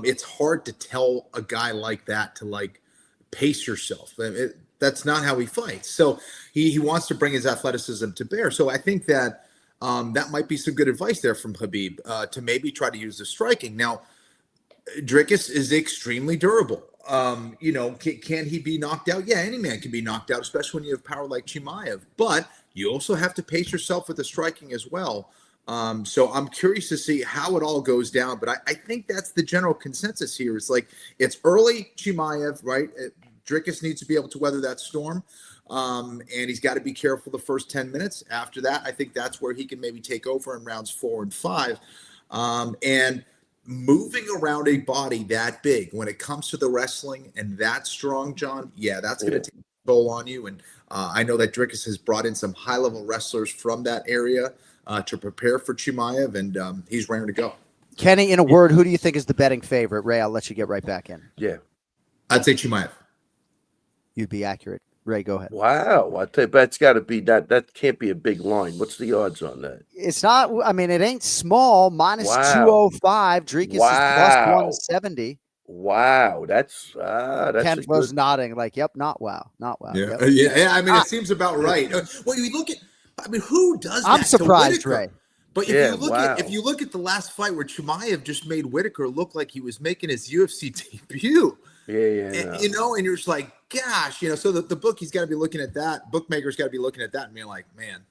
it's hard to tell a guy like that to, like, pace yourself. That's not how he fights. So he wants to bring his athleticism to bear. So I think that that might be some good advice there from Khabib to maybe try to use the striking. Now, Drickus is extremely durable. Can he be knocked out? Yeah, any man can be knocked out, especially when you have power like Chimaev. But you also have to pace yourself with the striking as well. So I'm curious to see how it all goes down. But I think that's the general consensus here. It's like, it's early Chimaev, right? Drickus needs to be able to weather that storm. And he's got to be careful the first 10 minutes. After that, I think that's where he can maybe take over in rounds 4 and 5. And moving around a body that big when it comes to the wrestling and that strong, John, that's going to take a toll on you. And I know that Drickus has brought in some high-level wrestlers from that area to prepare for Chimaev, and he's ready to go. Kenny, in a word, who do you think is the betting favorite? Ray, I'll let you get right back in. Yeah. I'd say Chimaev. You'd be accurate. Ray, go ahead. Wow. I tell you, that's got to be that can't be a big line. What's the odds on that? It's not, I mean, it ain't small. Minus 205. Drickus is plus 170. Wow. That's Ken was nodding like, yep, not wow. Not wow. Yeah. Yep. Yeah. I mean, it seems about right. Well, you look at, who does that? I'm surprised, Ray. But if you look at the last fight where Chimaev just made Whittaker look like he was making his UFC debut. And you're just like, gosh, so the bookie's got to be looking at that. Bookmaker's got to be looking at that and being like, man,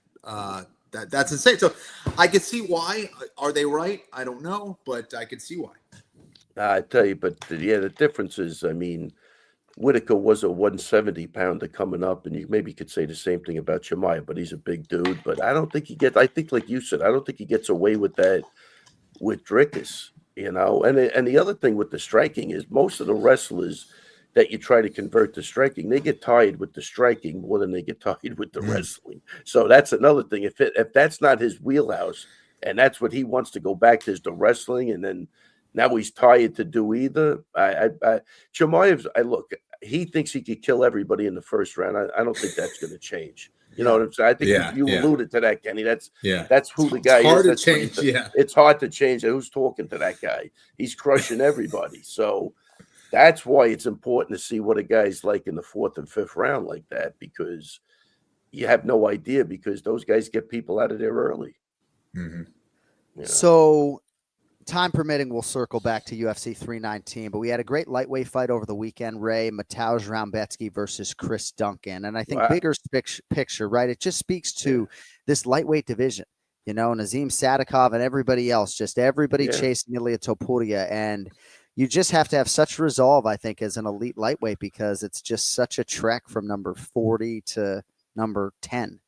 that's insane. So I could see why. Are they right? I don't know, but I could see why. I tell you, but the difference is, I mean, Whittaker was a 170-pounder coming up, and you maybe could say the same thing about Chimaev, but he's a big dude. But I don't think I think, like you said, I don't think he gets away with that with Drickus. And the other thing with the striking is most of the wrestlers that you try to convert to striking, they get tired with the striking more than they get tired with the wrestling. So that's another thing. If that's not his wheelhouse and that's what he wants to go back to is the wrestling, and then now he's tired to do either. Chimaev's, he thinks he could kill everybody in the first round. I don't think that's going to change. You know what I'm saying? I think you alluded to that, Kenny. That's who the guy is. Hard to change. It's hard to change. Who's talking to that guy? He's crushing everybody. So that's why it's important to see what a guy's like in the 4th and 5th round like that, because you have no idea, because those guys get people out of there early. Mm-hmm. So time permitting, we'll circle back to UFC 319, but we had a great lightweight fight over the weekend, Ray. Mateusz Rambecki versus Chris Duncan. And I think bigger picture, right? It just speaks to this lightweight division, Nazim Sadikov and everybody else, just everybody chasing Ilia Topuria. And you just have to have such resolve, I think, as an elite lightweight, because it's just such a trek from number 40 to number 10.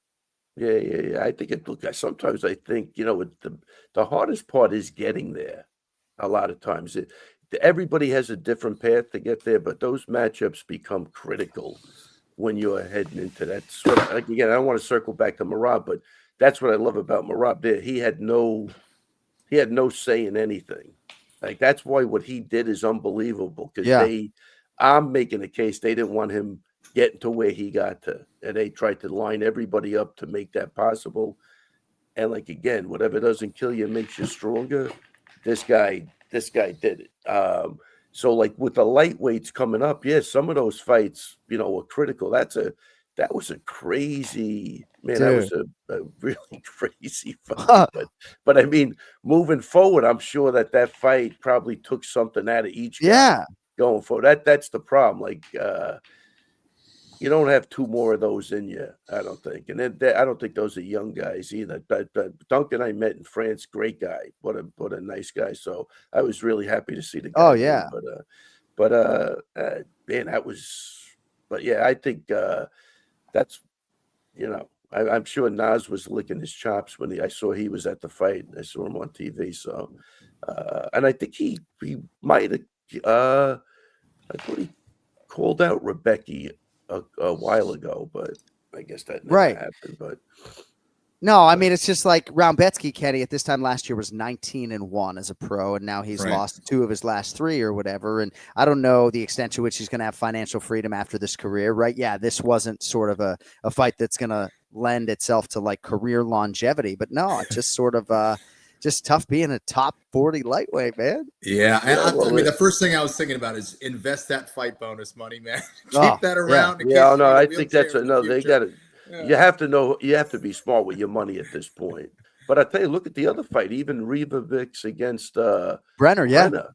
Yeah. I think sometimes I think, the hardest part is getting there. A lot of times everybody has a different path to get there, but those matchups become critical when you're heading into that. Again, I don't want to circle back to Merab, but that's what I love about Merab. There, he had no say in anything. Like, that's why what he did is unbelievable, because I'm making a case they didn't want him getting to where he got to, and they tried to line everybody up to make that possible. And like, again, whatever doesn't kill you makes you stronger. This guy did it. So like with the lightweights coming up, some of those fights, were critical. That was a crazy, man. Dude. That was a really crazy fight. But I mean, moving forward, I'm sure that fight probably took something out of each guy going forward. That's the problem. Like, you don't have two more of those in you, I don't think. And then I don't think those are young guys either. But Duncan I met in France, great guy. What a nice guy. So I was really happy to see the guy. Oh, yeah. Man, that was. But yeah, I think that's. I'm sure Nas was licking his chops when I saw he was at the fight. I saw him on TV. So, and I think he might have. I thought he called out Rebecca a while ago, but I guess that never happened. But no, I mean, it's just like Raumbetsky, Kenny, at this time last year was 19-1 as a pro, and now he's lost 2 of his last 3 or whatever. And I don't know the extent to which he's going to have financial freedom after this career, right? Yeah, this wasn't sort of a fight that's going to lend itself to like career longevity, but no, it's just sort of just tough being a top 40 lightweight, man. Yeah. I mean, the first thing I was thinking about is invest that fight bonus money, man. Keep that around. Yeah, no, I think that's they got it. Yeah. You have to know, you have to be smart with your money at this point. But I tell you, look at the other fight, even Ribovics against Brenner.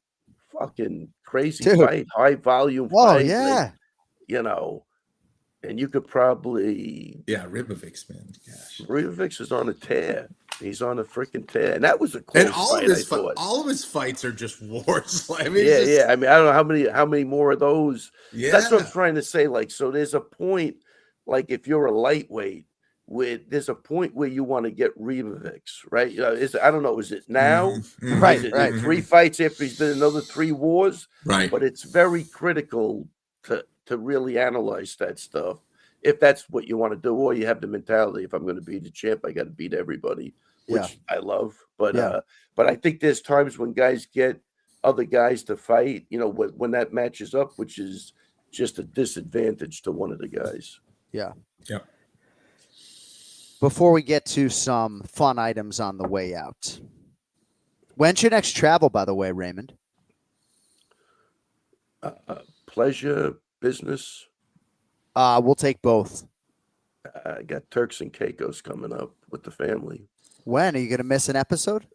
Fucking crazy fight, high volume fight. Yeah. Like, and you could probably Ribovics, man. Gosh. Ribovics is on a tear. He's on a freaking tear, and that was a close fight. All of his fights are just wars. I mean, I mean, I don't know how many more of those. Yeah. That's what I'm trying to say. Like, so there's a point. Like, if you're a lightweight, there's a point where you want to get Ribovics, right? I don't know. Is it now? Mm-hmm. Right. Is it 3 fights after he's been in another 3 wars? Right. But it's very critical to really analyze that stuff, if that's what you want to do, or you have the mentality, if I'm going to be the champ, I got to beat everybody, which I love. But I think there's times when guys get other guys to fight, when that matches up, which is just a disadvantage to one of the guys. Yeah. Yeah. Before we get to some fun items on the way out, when's your next travel, by the way, Raymond? Pleasure, business. We'll take both. I got Turks and Caicos coming up with the family. When are you going to miss an episode?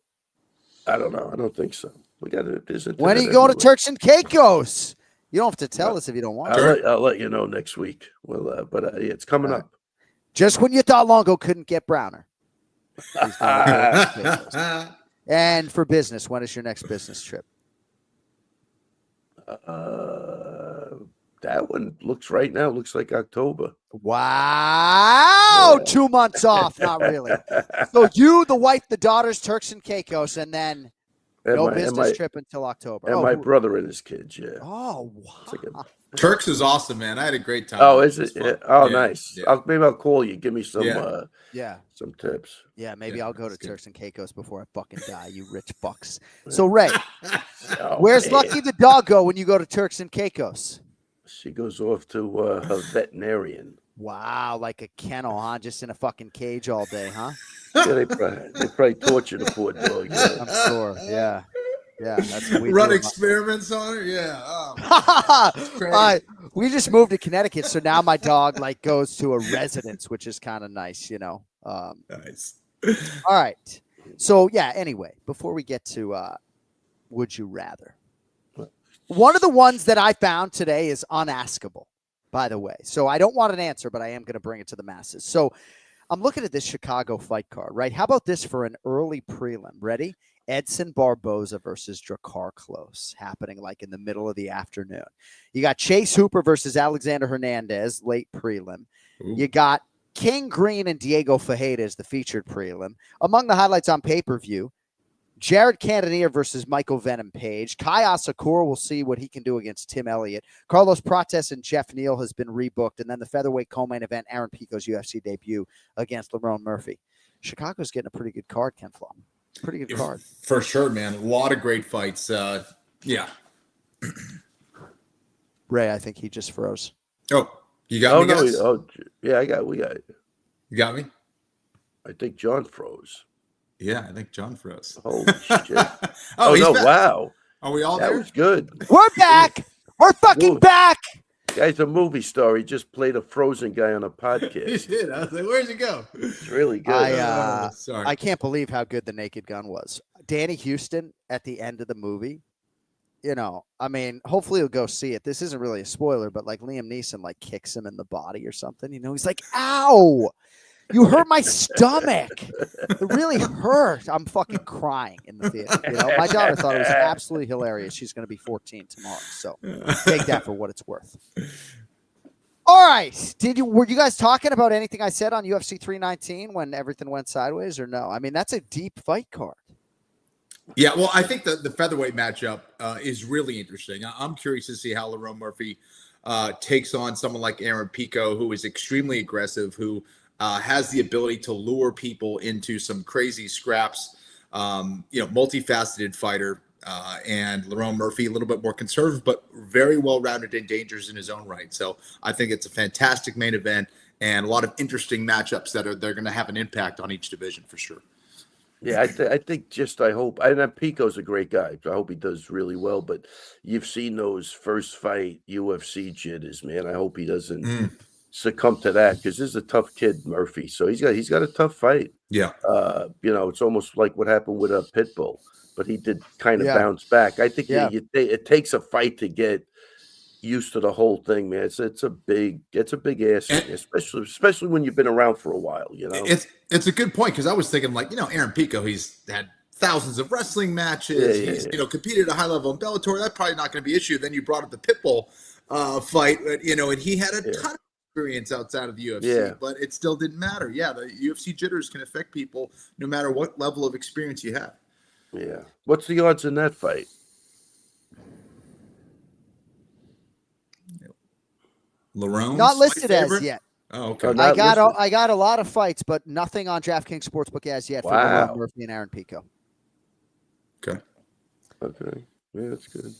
I don't know. I don't think so. We got to. When are you going to Turks and Caicos? You don't have to tell us if you don't want to. I'll let you know next week. Well, but it's coming up. Just when you thought Longo couldn't get Browner. And for business, when is your next business trip? That one looks like October. Wow. Yeah. 2 months off. Not really. So you, the wife, the daughters, Turks and Caicos, and then no business trip until October. And my brother and his kids. Yeah. Oh, wow. Turks is awesome, man. I had a great time. Oh, is it? Yeah. Oh, nice. Yeah. Maybe I'll call you. Give me some some tips. Yeah, maybe I'll go to Turks and Caicos before I fucking die, you rich fucks. So, Ray, where's Lucky the dog go when you go to Turks and Caicos? She goes off to a veterinarian. Wow, like a kennel, huh? Just in a fucking cage all day, huh? Yeah, they probably torture the poor dog. Yeah. I'm sure. Yeah. Yeah, that's what we run experiments on her. Yeah. We just moved to Connecticut, so now my dog like goes to a residence, which is kind of nice, Nice. All right. So yeah. Anyway, before we get to would you rather, one of the ones that I found today is unaskable, by the way. So I don't want an answer, but I am going to bring it to the masses. So I'm looking at this Chicago fight card, right? How about this for an early prelim? Ready? Edson Barboza versus Drakkar Klose happening like in the middle of the afternoon. You got Chase Hooper versus Alexander Hernandez, late prelim. Ooh. You got King Green and Diego Fajeda as the featured prelim. Among the highlights on pay-per-view, Jared Cannonier versus Michael Venom Page. Kai Asakura, we'll see what he can do against Tim Elliott. Carlos Prates and Jeff Neal has been rebooked. And then the featherweight co-main event, Aaron Pico's UFC debut against Lerone Murphy. Chicago's getting a pretty good card, Ken Flom. Pretty good card. For sure, man. A lot of great fights. Yeah. Ray, I think he just froze. Oh, you got me, guys? Yeah, we got it. You got me? I think John froze. Yeah, I think John froze. Holy shit. Oh, no, back. Wow. Are we all that there? Was good. We're back. We're fucking back. Guy's a movie star. He just played a frozen guy on a podcast. He did. I was like, where'd he go? It's really good. Sorry. I can't believe how good The Naked Gun was. Danny Houston at the end of the movie. You know, I mean, hopefully you'll go see it. This isn't really a spoiler, but like Liam Neeson like kicks him in the body or something. You know, he's like, ow. You hurt my stomach. It really hurt. I'm fucking crying in the theater. You know, my daughter thought it was absolutely hilarious. She's going to be 14 tomorrow, so take that for what it's worth. All right, were you guys talking about anything I said on UFC 319 when everything went sideways, or no? I mean, that's a deep fight card. Yeah, well, I think the featherweight matchup is really interesting. I'm curious to see how Lerone Murphy takes on someone like Aaron Pico, who is extremely aggressive, who has the ability to lure people into some crazy scraps, multifaceted fighter, and Lerone Murphy a little bit more conservative, but very well-rounded and dangerous in his own right. So I think it's a fantastic main event and a lot of interesting matchups they're going to have an impact on each division for sure. Yeah, I hope, and Pico's a great guy. I hope he does really well, but you've seen those first fight UFC jitters, man. I hope he doesn't succumb to that, because this is a tough kid, Murphy. So he's got a tough fight. Yeah. It's almost like what happened with Pitbull, but he did kind of bounce back. I think it takes a fight to get used to the whole thing, man. It's a big ass, especially when you've been around for a while. You know, it's a good point, because I was thinking Aaron Pico, he's had thousands of wrestling matches. He's competed at a high level in Bellator. That's probably not going to be an issue. Then you brought up the Pitbull fight, and he had a ton of experience outside of the UFC, but it still didn't matter. Yeah, the UFC jitters can affect people no matter what level of experience you have. Yeah. What's the odds in that fight? Lerone not listed as yet. Oh, okay. I got a lot of fights, but nothing on DraftKings Sportsbook as yet for Lerone Murphy and Aaron Pico. Okay. Yeah, that's good.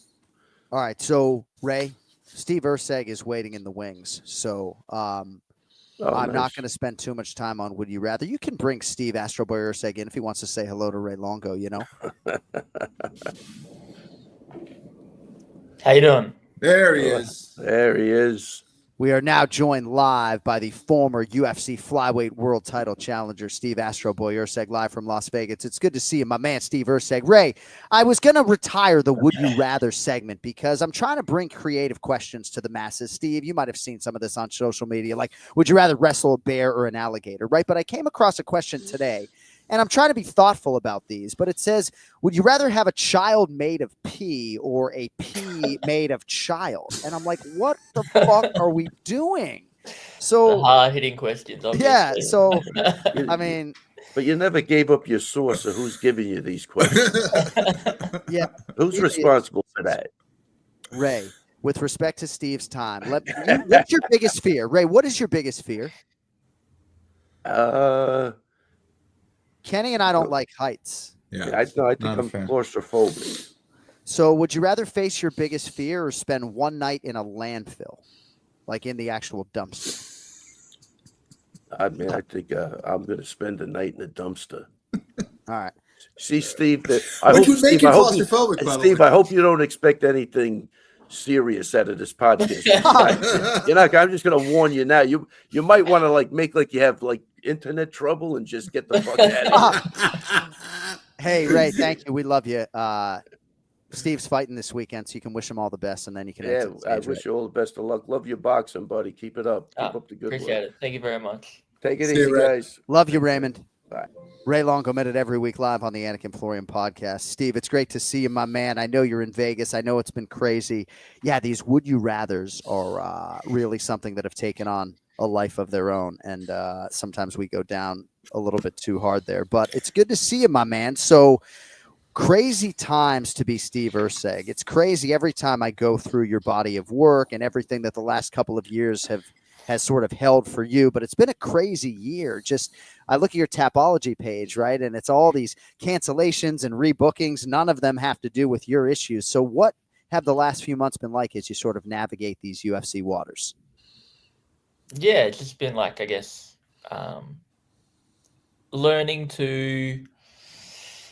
All right. So Ray, Steve Erceg is waiting in the wings. So I'm not going to spend too much time on Would You Rather. You can bring Steve Astro Boy Erceg in if he wants to say hello to Ray Longo, you know. How you doing? There he is. There he is. We are now joined live by the former UFC Flyweight World Title Challenger, Steve Astro Boy Erceg, live from Las Vegas. It's good to see you, my man, Steve Erceg. Ray, I was going to retire the Would You Rather segment because I'm trying to bring creative questions to the masses. Steve, you might have seen some of this on social media, like, would you rather wrestle a bear or an alligator, right? But I came across a question today, and I'm trying to be thoughtful about these, but it says, would you rather have a child made of pee or a pee made of child? And I'm like, what the fuck are we doing? So hard-hitting questions. Obviously. Yeah. So, I mean, but you never gave up your source of who's giving you these questions. Yeah. Who's responsible for that? Ray, with respect to Steve's time, what's your biggest fear? Ray, what is your biggest fear? Kenny and I don't like heights. Yeah, I think I'm claustrophobic. So would you rather face your biggest fear or spend one night in a landfill, like in the actual dumpster? I mean, I think I'm going to spend the night in the dumpster. All right. See, Steve, I hope you don't expect anything serious out of this podcast. You're not. I'm just going to warn you now. You might want to make you have internet trouble and just get the fuck out of here. Hey, Ray, thank you. We love you. Steve's fighting this weekend, so you can wish him all the best, and then you can. I wish you all the best of luck. Love your boxing, buddy. Keep it up. Keep up the good work. Appreciate it. Thank you very much. Take it easy, guys. Love you, Raymond. Bye. Ray Longo Minute every week live on the Anik Florian podcast. Steve, it's great to see you, my man. I know you're in Vegas. I know it's been crazy. Yeah, these would you rathers are really something that have taken on a life of their own, and sometimes we go down a little bit too hard there. But it's good to see you, my man. So crazy times to be Steve Erceg. It's crazy every time I go through your body of work and everything that the last couple of years has sort of held for you, but it's been a crazy year. Just, I look at your Tapology page, right? And it's all these cancellations and rebookings. None of them have to do with your issues. So what have the last few months been like as you sort of navigate these UFC waters? Yeah, it's just been like, I guess, learning to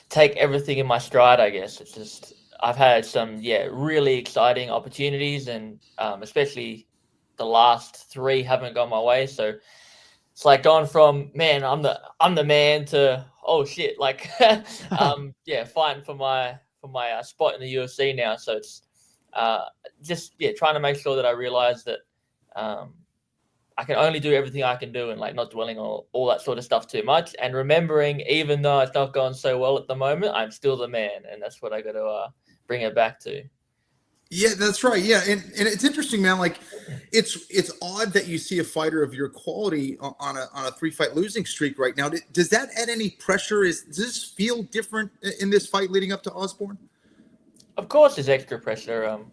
take everything in my stride, I guess. It's just, I've had some, really exciting opportunities, and especially the last 3 haven't gone my way. So it's like gone from, man, I'm the man, to, oh shit, like, fighting for my spot in the UFC now. So it's just trying to make sure that I realize that I can only do everything I can do, and like not dwelling on all that sort of stuff too much, and remembering, even though it's not going so well at the moment, I'm still the man, and that's what I got to bring it back to. Yeah, that's right. Yeah, and it's interesting, man. Like, it's odd that you see a fighter of your quality on a 3-fight losing streak right now. Does that add any pressure? Does this feel different in this fight leading up to Osborne? Of course, there's extra pressure on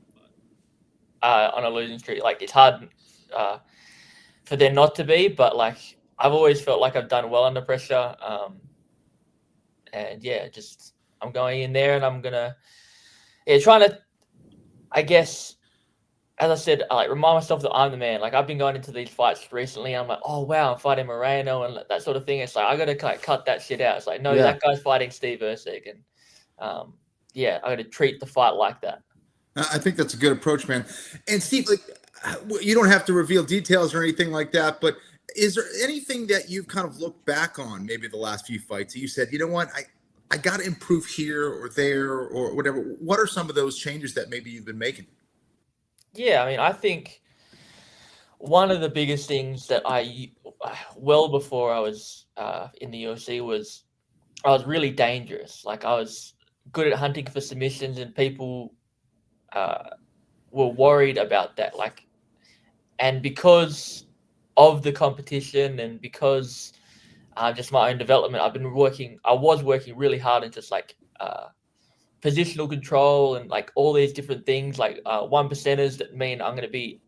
a losing streak. Like, it's hard for there not to be, but like, I've always felt like I've done well under pressure. And just I'm going in there, and I'm gonna trying to, I guess, as I said, like, remind myself that I'm the man. Like, I've been going into these fights recently, and I'm like, oh wow, I'm fighting Moreno and that sort of thing. It's like, I gotta cut that shit out. It's like, no, that guy's fighting Steve Erceg, and I gotta treat the fight like that. I think that's a good approach, man. And Steve, like, you don't have to reveal details or anything like that, but is there anything that you've kind of looked back on, maybe the last few fights, that you said, you know what, I got to improve here or there or whatever? What are some of those changes that maybe you've been making? Yeah, I mean, I think one of the biggest things that well before I was in the UFC was I was really dangerous. Like, I was good at hunting for submissions, and people were worried about that. Like, and because of the competition and because just my own development, I was working really hard in just like positional control and like all these different things, like 1%ers that mean I'm going to be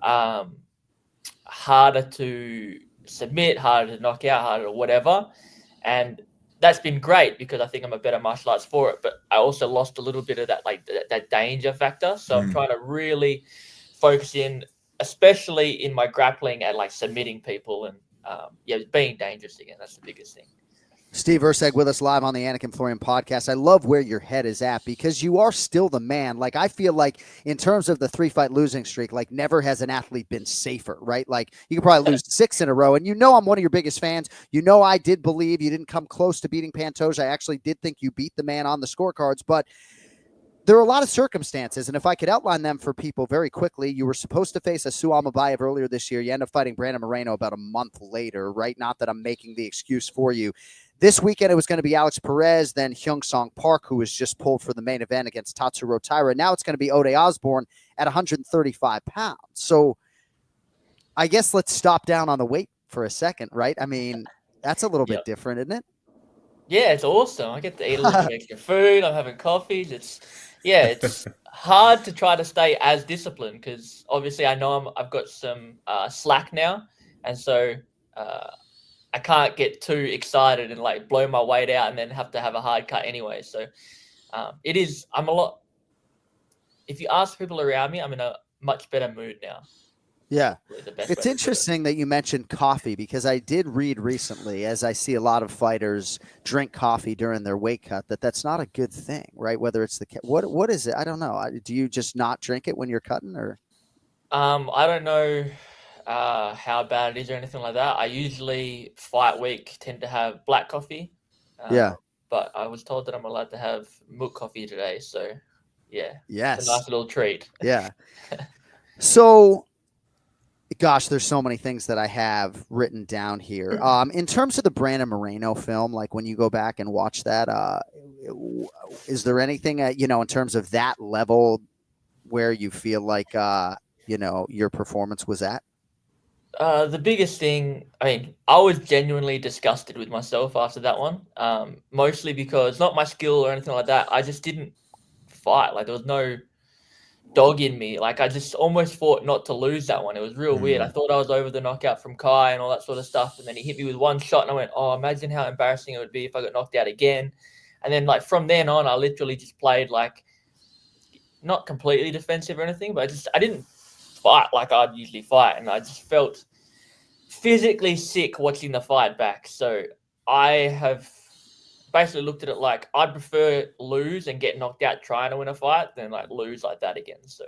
harder to submit, harder to knock out, harder or whatever. And that's been great because I think I'm a better martial arts for it, but I also lost a little bit of that, like that danger factor. So I'm trying to really focus in, especially in my grappling, at like submitting people and being dangerous again. That's the biggest thing. Steve Erceg with us live on the Anik Florian podcast. I love where your head is at, because you are still the man. Like, I feel like in terms of the 3-fight losing streak, like, never has an athlete been safer, right? Like, you could probably lose 6 in a row, and I'm one of your biggest fans. I did believe you didn't come close to beating Pantoja. I actually did think you beat the man on the scorecards, but there are a lot of circumstances, and if I could outline them for people very quickly, you were supposed to face Asu Almabayev earlier this year. You end up fighting Brandon Moreno about a month later, right? Not that I'm making the excuse for you. This weekend, it was going to be Alex Perez, then Hyung-Song Park, who was just pulled for the main event against Tatsuro Taira. Now it's going to be Ode Osborne at 135 pounds. So I guess let's stop down on the weight for a second, right? I mean, that's a little bit different, isn't it? Yeah, it's awesome. I get to eat a little bit extra food. I'm having coffees. It's hard to try to stay as disciplined because obviously I know I've got some slack now, and so I can't get too excited and like blow my weight out and then have to have a hard cut anyway. So I'm a lot. If you ask people around me, I'm in a much better mood now. Yeah. It's interesting that you mentioned coffee, because I did read recently, as I see a lot of fighters drink coffee during their weight cut, that's not a good thing, right? Whether it's what is it? I don't know. Do you just not drink it when you're cutting, or? I don't know how bad it is or anything like that. I usually fight week tend to have black coffee. But I was told that I'm allowed to have milk coffee today. So yeah. Yes. It's a nice little treat. Yeah. So, gosh, there's so many things that I have written down here. In terms of the Brandon Moreno film, like when you go back and watch that, is there anything, in terms of that level where you feel like, your performance was at? The biggest thing, I mean, I was genuinely disgusted with myself after that one. Mostly because not my skill or anything like that. I just didn't fight. Like there was no dog in me. Like I just almost fought not to lose that one. It was real weird. I thought I was over the knockout from Kai and all that sort of stuff. And then he hit me with one shot and I went, oh, imagine how embarrassing it would be if I got knocked out again. And then like from then on, I literally just played like not completely defensive or anything, but I didn't fight like I'd usually fight. And I just felt physically sick watching the fight back. So I have basically looked at it like I'd prefer lose and get knocked out trying to win a fight than like lose like that again. So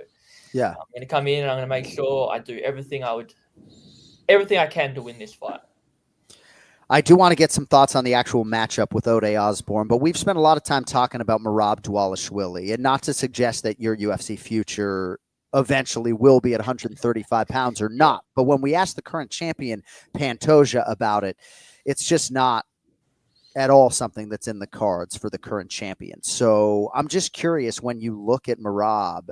yeah, I'm going to come in and I'm going to make sure I do everything I can to win this fight. I do want to get some thoughts on the actual matchup with Ode Osborne, but we've spent a lot of time talking about Merab Dvalishvili, and not to suggest that your UFC future eventually will be at 135 pounds or not. But when we asked the current champion Pantoja about it, it's just not at all something that's in the cards for the current champion. So I'm just curious, when you look at Merab,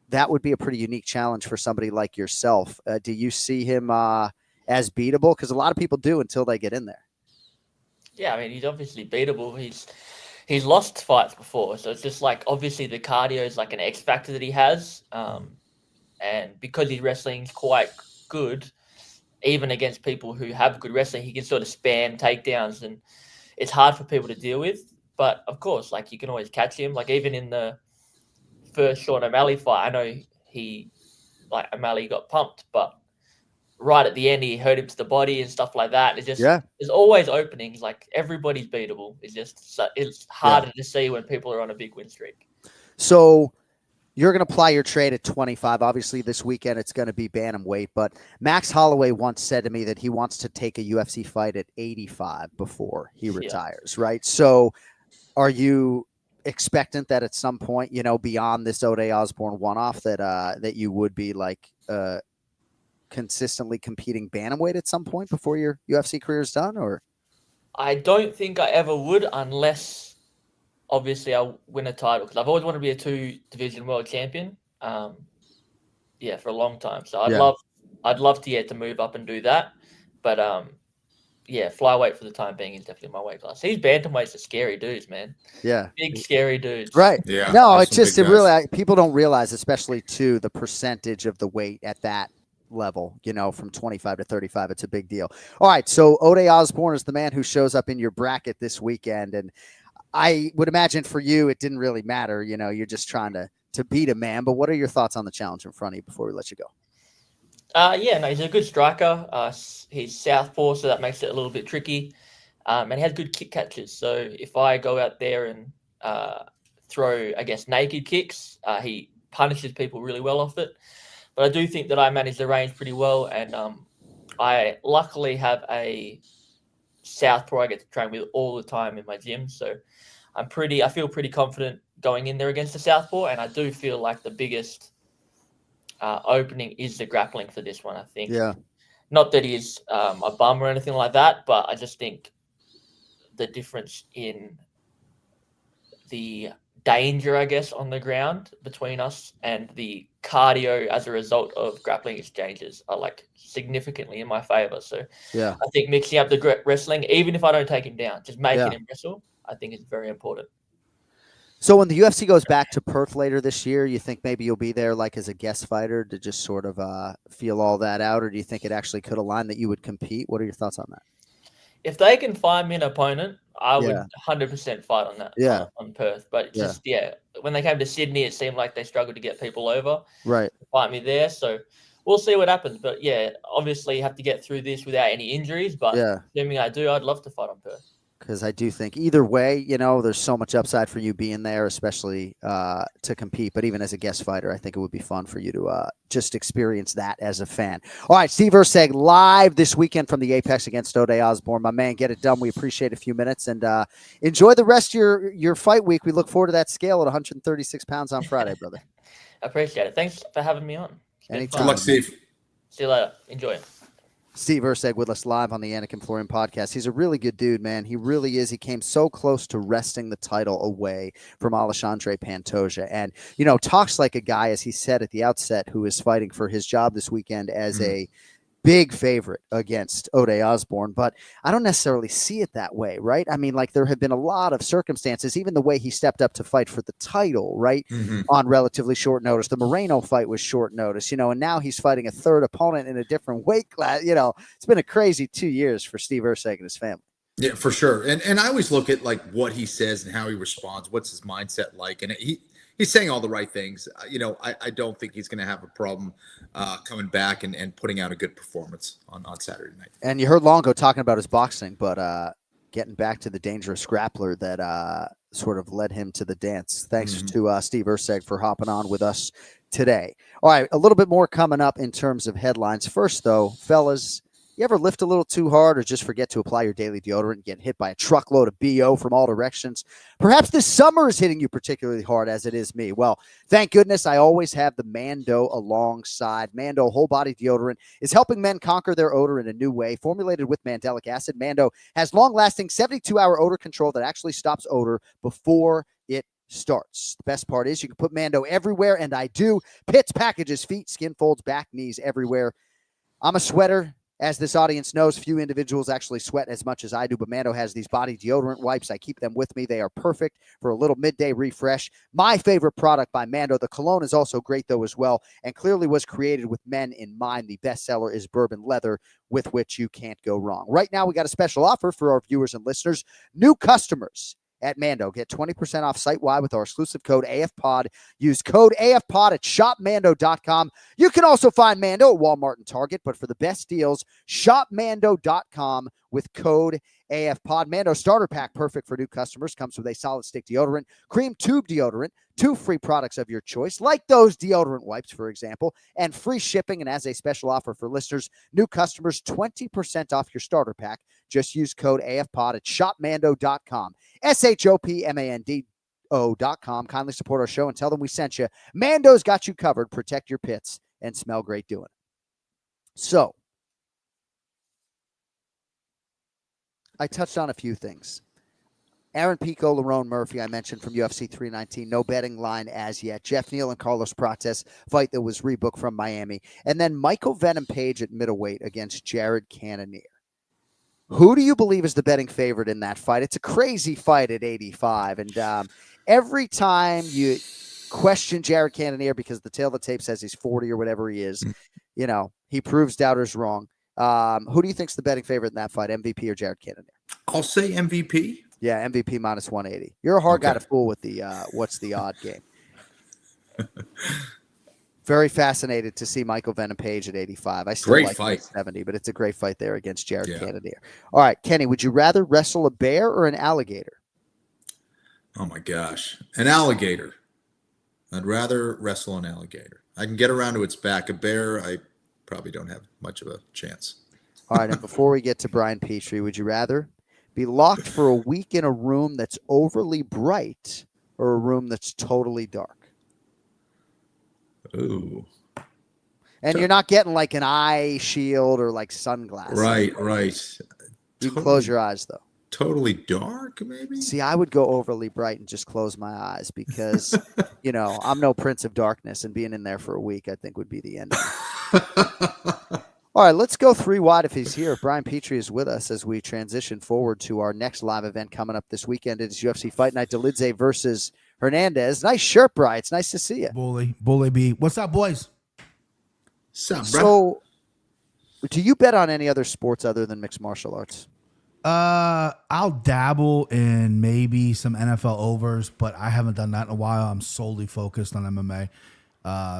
that would be a pretty unique challenge for somebody like yourself. Do you see him as beatable? Because a lot of people do until they get in there. Yeah, I mean, he's obviously beatable. He's lost fights before, so it's just like obviously the cardio is like an X factor that he has, and because his wrestling's quite good, even against people who have good wrestling, he can sort of spam takedowns, and it's hard for people to deal with. But of course, like you can always catch him. Like even in the first Sean O'Malley fight, I know O'Malley got pumped, but right at the end, he hurt him to the body and stuff like that. It's just, there's always openings. Like everybody's beatable. It's just, it's harder to see when people are on a big win streak. So you're going to apply your trade at 25. Obviously this weekend, it's going to be bantamweight, but Max Holloway once said to me that he wants to take a UFC fight at 85 before he retires. Right. So are you expectant that at some point, beyond this Ode Osborne one-off that you would be like, consistently competing bantamweight at some point before your UFC career is done? Or I don't think I ever would, unless obviously I win a title, because I've always wanted to be a 2-division world champion. For a long time. So I'd love to move up and do that. But flyweight for the time being is definitely my weight class. These bantamweights are scary dudes, man. Yeah, big scary dudes. Right. Yeah. No, it's just people don't realize, especially too, the percentage of the weight at that level, from 25 to 35. It's a big deal. All right. So Ode Osborne is the man who shows up in your bracket this weekend. And I would imagine for you, it didn't really matter. You're just trying to beat a man. But what are your thoughts on the challenge in front of you before we let you go? He's a good striker. He's southpaw, so that makes it a little bit tricky. And he has good kick catches. So if I go out there and throw, I guess, naked kicks, he punishes people really well off it. But I do think that I manage the range pretty well, and I luckily have a southpaw I get to train with all the time in my gym. So I feel pretty confident going in there against the southpaw, and I do feel like the biggest opening is the grappling for this one, I think. Yeah. Not that he's a bum or anything like that, but I just think the difference in the danger, I guess, on the ground between us and the cardio as a result of grappling exchanges are like significantly in my favor. So I think mixing up the wrestling, even if I don't take him down, just making him wrestle, I think is very important. So when the UFC goes back to Perth later this year, you think maybe you'll be there like as a guest fighter to just sort of feel all that out, or do you think it actually could align that you would compete? What are your thoughts on that? If they can find me an opponent, I would 100% fight on that on Perth. But just, when they came to Sydney, it seemed like they struggled to get people over. Right. To fight me there. So we'll see what happens. But, obviously you have to get through this without any injuries. But assuming I do, I'd love to fight on Perth. Because I do think either way, there's so much upside for you being there, especially to compete. But even as a guest fighter, I think it would be fun for you to just experience that as a fan. All right, Steve Erceg live this weekend from the Apex against Ode Osborne. My man, get it done. We appreciate a few minutes. And enjoy the rest of your fight week. We look forward to that scale at 136 pounds on Friday, brother. I appreciate it. Thanks for having me on. Anytime. Good luck, Steve. See you later. Enjoy it. Steve Erceg with us live on the Anik Florian podcast. He's a really good dude, man. He really is. He came so close to wresting the title away from Alexandre Pantoja. And, talks like a guy, as he said at the outset, who is fighting for his job this weekend as a big favorite against Ode Osborne, but I don't necessarily see it that way, right? I mean, like there have been a lot of circumstances, even the way he stepped up to fight for the title, right? On relatively short notice. The Moreno fight was short notice, and now he's fighting a third opponent in a different weight class. It's been a crazy 2 years for Steve Erceg and his family. Yeah, for sure. And I always look at like what he says and how he responds. What's his mindset like? And he's saying all the right things. I don't think he's going to have a problem coming back and putting out a good performance on Saturday night. And you heard Longo talking about his boxing, but getting back to the dangerous grappler that sort of led him to the dance. Thanks to Steve Erceg for hopping on with us today. All right, a little bit more coming up in terms of headlines. First, though, fellas, you ever lift a little too hard or just forget to apply your daily deodorant and get hit by a truckload of BO from all directions? Perhaps this summer is hitting you particularly hard as it is me. Well, thank goodness I always have the MANDO alongside. MANDO whole body deodorant is helping men conquer their odor in a new way. Formulated with mandelic acid, MANDO has long-lasting 72-hour odor control that actually stops odor before it starts. The best part is you can put MANDO everywhere, and I do. Pits, packages, feet, skin folds, back, knees, everywhere. I'm a sweater. As this audience knows, few individuals actually sweat as much as I do, but MANDO has these body deodorant wipes. I keep them with me. They are perfect for a little midday refresh. My favorite product by MANDO. The cologne is also great, though, as well, and clearly was created with men in mind. The bestseller is Bourbon Leather, with which you can't go wrong. Right now, we got a special offer for our viewers and listeners. New customers at MANDO get 20% off site-wide with our exclusive code AFPOD. Use code AFPOD at shopmando.com. You can also find MANDO at Walmart and Target, but for the best deals, shopmando.com with code AFPOD. MANDO starter pack, perfect for new customers, comes with a solid stick deodorant, cream tube deodorant, 2 free products of your choice, like those deodorant wipes, for example, and free shipping. And as a special offer for listeners, new customers, 20% off your starter pack. Just use code AFPOD at shopmando.com. shopmando.com. Kindly support our show and tell them we sent you. Mando's got you covered. Protect your pits and smell great doing it. So, I touched on a few things. Aaron Pico, Lerone Murphy, I mentioned from UFC 319. No betting line as yet. Jeff Neal and Carlos Prates, fight that was rebooked from Miami. And then Michael Venom Page at middleweight against Jared Cannonier. Who do you believe is the betting favorite in that fight? It's a crazy fight at 85. And every time you question Jared Cannonier because the tail of the tape says he's 40 or whatever he is, he proves doubters wrong. Who do you think's the betting favorite in that fight, MVP or Jared Cannonier? I'll say MVP. Yeah, MVP minus 180. You're a hard guy to fool with the what's the odd game. Very fascinated to see Michael Venom Page at 85. I still like fight. 70, but it's a great fight there against Jared Cannonier. All right, Kenny, would you rather wrestle a bear or an alligator? Oh, my gosh. An alligator. I'd rather wrestle an alligator. I can get around to its back. A bear, I probably don't have much of a chance. All right, and before we get to Brian Petrie, would you rather be locked for a week in a room that's overly bright or a room that's totally dark? Ooh. And you're not getting like an eye shield or like sunglasses. Right. You can close your eyes, though. Totally dark, maybe? See, I would go overly bright and just close my eyes because, I'm no Prince of Darkness, and being in there for a week, I think, would be the end of it. All right, let's go 3 wide if he's here. Brian Petrie is with us as we transition forward to our next live event coming up this weekend. It's UFC Fight Night, Dolidze versus Hernandez. Nice shirt, Brian. It's nice to see you. Bully B. What's up, boys? So, do you bet on any other sports other than mixed martial arts? I'll dabble in maybe some NFL overs, but I haven't done that in a while. I'm solely focused on MMA.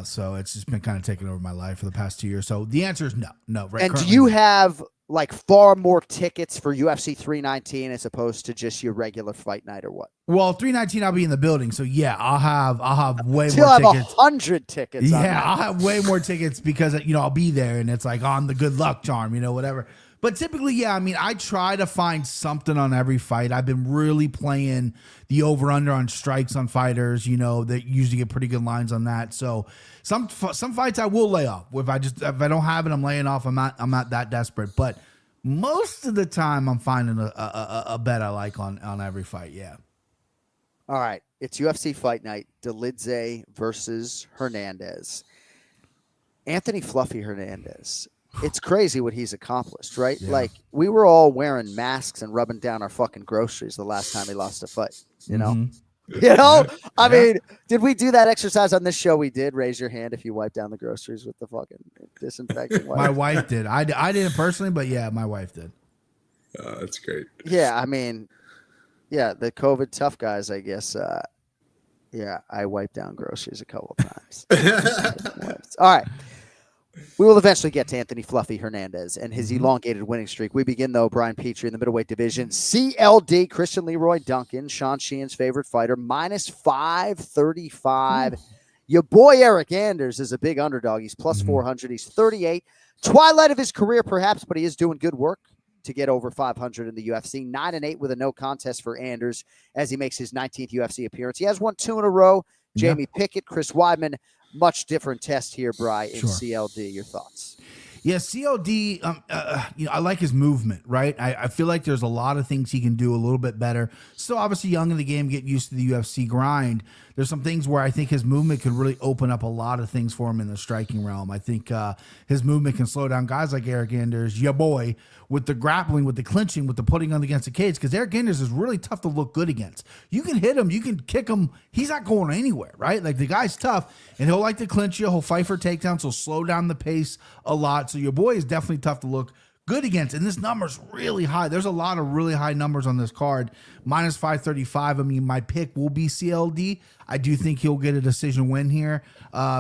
So it's just been kind of taking over my life for the past 2 years. So the answer is no. Right. And do you have like far more tickets for UFC 319 as opposed to just your regular fight night or what? Well, 319 I'll be in the building, so yeah, I'll have way Still more have tickets. 100 tickets. Yeah, I'll have way more tickets because I'll be there and it's like on the good luck charm, whatever. But typically, yeah, I mean, I try to find something on every fight. I've been really playing the over-under on strikes on fighters, that usually get pretty good lines on that. So some fights I will lay off. If I don't have it, I'm laying off. I'm not that desperate. But most of the time, I'm finding a bet I like on every fight, yeah. All right, it's UFC Fight Night, Dolidze versus Hernandez. Anthony Fluffy Hernandez. it's crazy what he's accomplished, right? Yeah. Like, we were all wearing masks and rubbing down our fucking groceries the last time he lost a fight, you know? Mhm. You know? I Yeah. mean, did we do that exercise on this show? We did. Raise your hand if you wipe down the groceries with the fucking disinfecting wipe. My wife did. I didn't personally, but yeah, my wife did. That's great. Yeah, I mean, yeah, the COVID tough guys, I guess. Yeah, I wiped down groceries a couple of times. All right. We will eventually get to Anthony Fluffy Hernandez and his elongated winning streak. We begin, though, Brian Petrie in the middleweight division. CLD, Christian Leroy Duncan, Sean Sheehan's favorite fighter, minus 535. Your boy Eric Anders is a big underdog. He's plus 400. He's 38. Twilight of his career, perhaps, but he is doing good work to get over 500 in the UFC. 9-8 with a no contest for Anders as he makes his 19th UFC appearance. He has won 2 in a row. Jamie Pickett, Chris Weidman. Much different test here, Bri, in CLD. Your thoughts? Yeah, CLD, I like his movement, right? I feel like there's a lot of things he can do a little bit better. Still obviously young in the game, getting used to the UFC grind. There's some things where I think his movement could really open up a lot of things for him in the striking realm. I think his movement can slow down guys like Eric Anders, your boy, with the grappling, with the clinching, with the putting on against the cage, because Eric Anders is really tough to look good against. You can hit him, you can kick him. He's not going anywhere, right? Like, the guy's tough, and he'll like to clinch you. He'll fight for takedowns. He'll slow down the pace a lot. So your boy is definitely tough to look good against, and this number's really high. There's a lot of really high numbers on this card. Minus 535. I mean, my pick will be CLD. I do think he'll get a decision win here.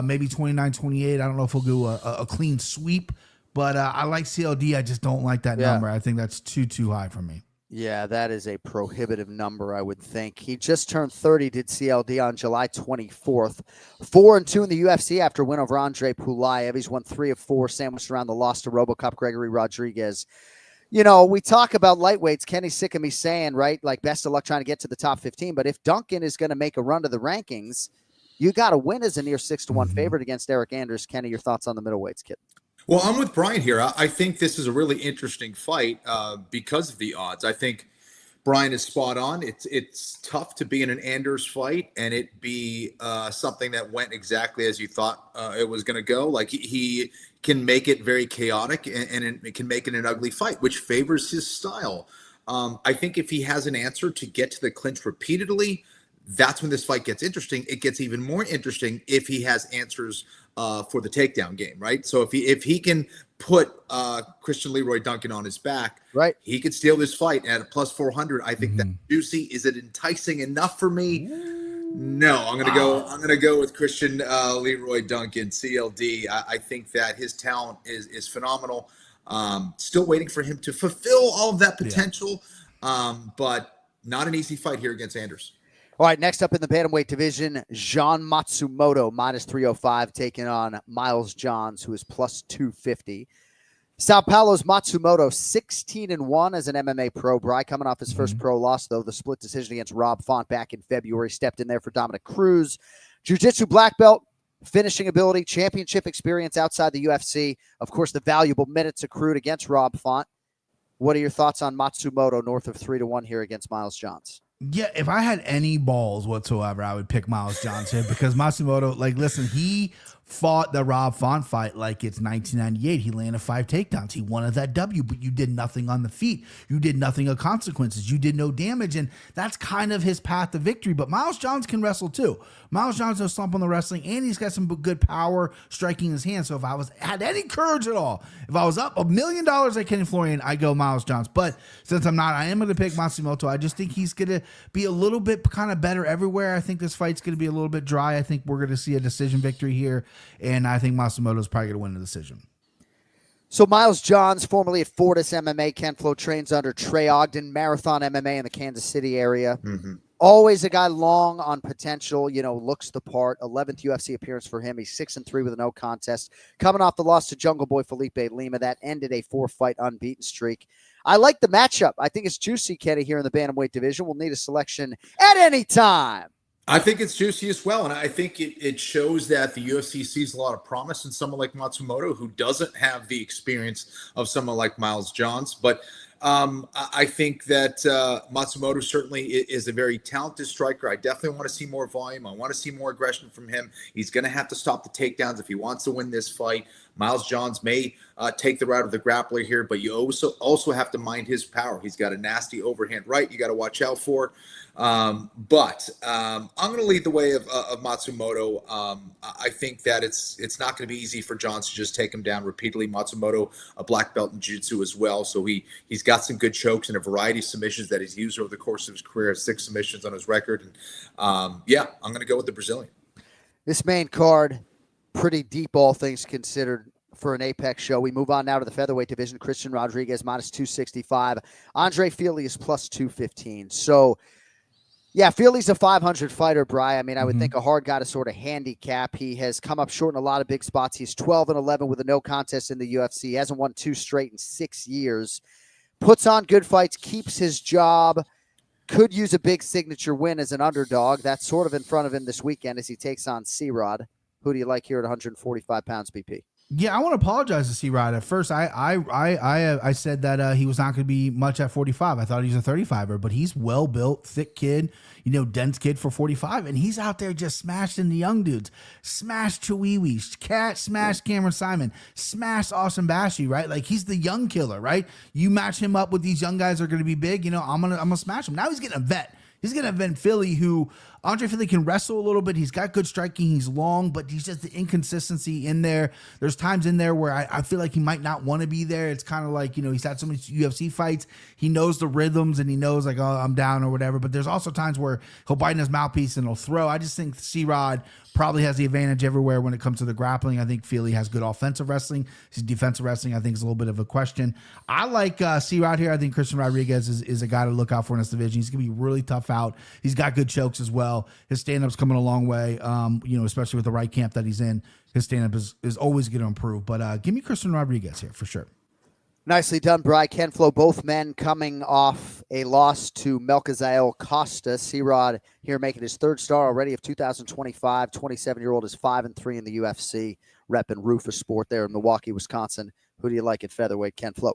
Maybe 29-28. I don't know if he'll do a clean sweep, but I like CLD. I just don't like that number. I think that's too high for me. Yeah, that is a prohibitive number, I would think. He just turned 30, did CLD on July 24th. 4-2 in the UFC after a win over Andre Pulaev. He's won 3 of 4, sandwiched around the loss to RoboCop Gregory Rodriguez. You know, we talk about lightweights. Kenny's sick of me saying, right, like, best of luck trying to get to the top 15. But if Duncan is going to make a run to the rankings, you got to win as a near 6-1 favorite against Eric Anders. Kenny, your thoughts on the middleweights, kid? Well, I'm with Brian here. I think this is a really interesting fight because of the odds. I think Brian is spot on. It's tough to be in an Anders fight and it be something that went exactly as you thought it was going to go. Like, he can make it very chaotic and it can make it an ugly fight, which favors his style. I think if he has an answer to get to the clinch repeatedly, that's when this fight gets interesting. It gets even more interesting if he has answers for the takedown game, right? So if he can put Christian Leroy Duncan on his back, right, he could steal this fight at a plus 400. I think that's juicy. Is it enticing enough for me? No, I'm gonna go with Christian Leroy Duncan, CLD. I think that his talent is phenomenal. Still waiting for him to fulfill all of that potential, but not an easy fight here against Anders. All right, next up in the bantamweight division, Jean Matsumoto, minus 305, taking on Miles Johns, who is plus 250. Sao Paulo's Matsumoto, 16-1 as an MMA pro. Bri coming off his first pro loss, though, the split decision against Rob Font back in February. Stepped in there for Dominic Cruz. Jiu-Jitsu black belt, finishing ability, championship experience outside the UFC. Of course, the valuable minutes accrued against Rob Font. What are your thoughts on Matsumoto north of 3-1 here against Miles Johns? Yeah, if I had any balls whatsoever, I would pick Miles Johns here because Matsumoto, like, listen, he fought the Rob Font fight like it's 1998. He landed 5 takedowns. He wanted that W, but you did nothing on the feet. You did nothing of consequences. You did no damage, and that's kind of his path to victory. But Miles Johns can wrestle too. Miles Johns knows slump on the wrestling, and he's got some good power striking his hand. So if I had any courage at all, if I was up $1 million at Kenny Florian, I go Miles Johns. But since I'm not, I am going to pick Matsumoto. I just think he's going to be a little bit kind of better everywhere. I think this fight's going to be a little bit dry. I think we're going to see a decision victory here. And I think Matsumoto is probably going to win the decision. So Miles Johns, formerly at Fortis MMA, Ken Flo trains under Trey Ogden, Marathon MMA in the Kansas City area. Always a guy long on potential, you know, looks the part. 11th UFC appearance for him. He's 6-3 with a no contest. Coming off the loss to Jungle Boy Felipe Lima, that ended a 4-fight unbeaten streak. I like the matchup. I think it's juicy, Kenny, here in the bantamweight division. We'll need a selection at any time. I think it's juicy as well, and I think it shows that the UFC sees a lot of promise in someone like Matsumoto, who doesn't have the experience of someone like Miles Johns. But I think that Matsumoto certainly is a very talented striker. I definitely want to see more volume. I want to see more aggression from him. He's going to have to stop the takedowns if he wants to win this fight. Miles Johns may take the route of the grappler here, but you also have to mind his power. He's got a nasty overhand right you got to watch out for. But I'm going to lead the way of Matsumoto. I think that it's not going to be easy for Johns to just take him down repeatedly. Matsumoto, a black belt in jiu-jitsu as well, so he's got some good chokes and a variety of submissions that he's used over the course of his career. 6 submissions on his record. And I'm going to go with the Brazilian. This main card, pretty deep, all things considered, for an Apex show. We move on now to the featherweight division. Christian Rodriguez minus 265. Andre Fili is plus 215. So, yeah, Fili's a 500 fighter, Bri. I mean, I would think a hard guy to sort of handicap. He has come up short in a lot of big spots. He's 12-11 with a no contest in the UFC. He hasn't won 2 straight in 6 years. Puts on good fights, keeps his job. Could use a big signature win as an underdog. That's sort of in front of him this weekend as he takes on C-Rod. Who do you like here at 145 pounds, BP? Yeah, I want to apologize to C-Rod. At first, I said that he was not going to be much at 45. I thought he was a 35er, but he's well-built, thick kid, dense kid for 45, and he's out there just smashing the young dudes. Smashed Chiwewe, smashed Cameron Simon, smashed Austin Bashi, right? Like, he's the young killer, right? You match him up with these young guys that are going to be big, I'm gonna smash him. Now he's getting a vet. He's going to event Fili, who Andre Fili can wrestle a little bit. He's got good striking. He's long, but he's just the inconsistency in there. There's times in there where I feel like he might not want to be there. It's kind of like, he's had so many UFC fights. He knows the rhythms and he knows like, oh, I'm down or whatever. But there's also times where he'll bite in his mouthpiece and he'll throw. I just think C-Rod probably has the advantage everywhere when it comes to the grappling. I think Fili has good offensive wrestling. His defensive wrestling, I think, is a little bit of a question. I like C-Rod here. I think Christian Rodriguez is a guy to look out for in this division. He's going to be really tough out. He's got good chokes as well. His stand-up's coming a long way, especially with the right camp that he's in. His stand-up is always going to improve. But give me Christian Rodriguez here for sure. Nicely done, Bri. Ken Flo, both men coming off a loss to Melchizael Costa. C-Rod here making his 3rd start already of 2025. 27-year-old is 5-3 in the UFC, repping Rufus Sport there in Milwaukee, Wisconsin. Who do you like at featherweight, Ken Flo?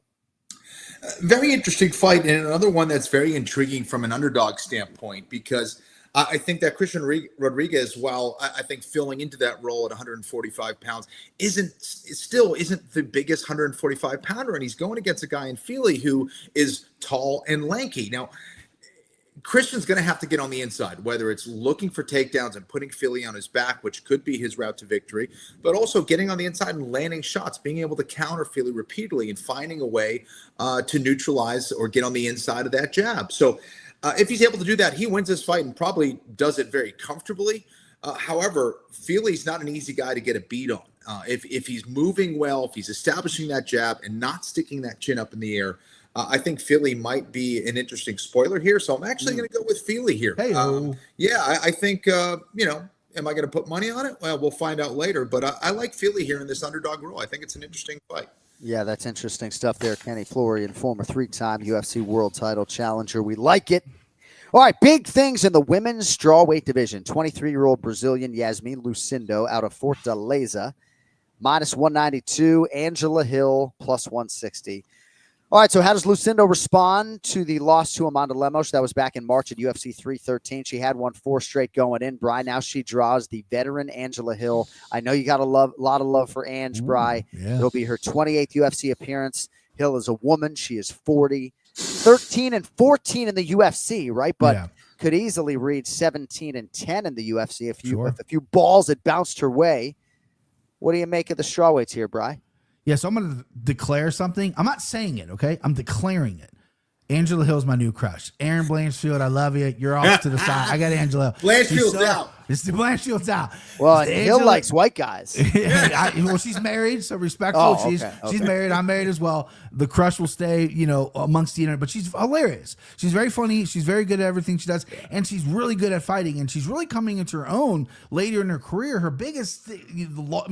Very interesting fight, and another one that's very intriguing from an underdog standpoint, because I think that Christian Rodriguez, while I think filling into that role at 145 pounds, still isn't the biggest 145 pounder, and he's going against a guy in Fili who is tall and lanky. Now, Christian's going to have to get on the inside, whether it's looking for takedowns and putting Fili on his back, which could be his route to victory, but also getting on the inside and landing shots, being able to counter Fili repeatedly and finding a way to neutralize or get on the inside of that jab. So if he's able to do that, he wins this fight and probably does it very comfortably. However, Fili's not an easy guy to get a beat on. If he's moving well, if he's establishing that jab and not sticking that chin up in the air, I think Fili might be an interesting spoiler here. So I'm actually going to go with Fili here. I think, am I going to put money on it? Well, we'll find out later. But I like Fili here in this underdog role. I think it's an interesting fight. Yeah, that's interesting stuff there. Kenny Florian, former 3-time UFC world title challenger. We like it. All right, big things in the women's strawweight division. 23-year-old Brazilian Yasmin Lucindo out of Fortaleza, minus 192. Angela Hill, plus 160. All right, so how does Lucindo respond to the loss to Amanda Lemos? That was back in March at UFC 313. She had won 4 straight going in, Bri. Now she draws the veteran Angela Hill. I know you got a lot of love for Ange, Bri. Yeah. It'll be her 28th UFC appearance. Hill is a woman. She is 40. 13-14 in the UFC, right? But could easily reach 17-10 in the UFC if a few balls had bounced her way. What do you make of the strawweights here, Bri? Yeah, so I'm going to declare something. I'm not saying it, okay? I'm declaring it. Angela Hill's my new crush. Aaron Blanchfield, I love you. You're off to the side. I got Angela Hill. Blanchfield's out. It's the Blanchfield's out. Well, Hill likes white guys. Well, she's married, so respectful. She's married. I'm married as well. The crush will stay, amongst the internet. But she's hilarious. She's very funny. She's very good at everything she does, and she's really good at fighting. And she's really coming into her own later in her career. Her biggest,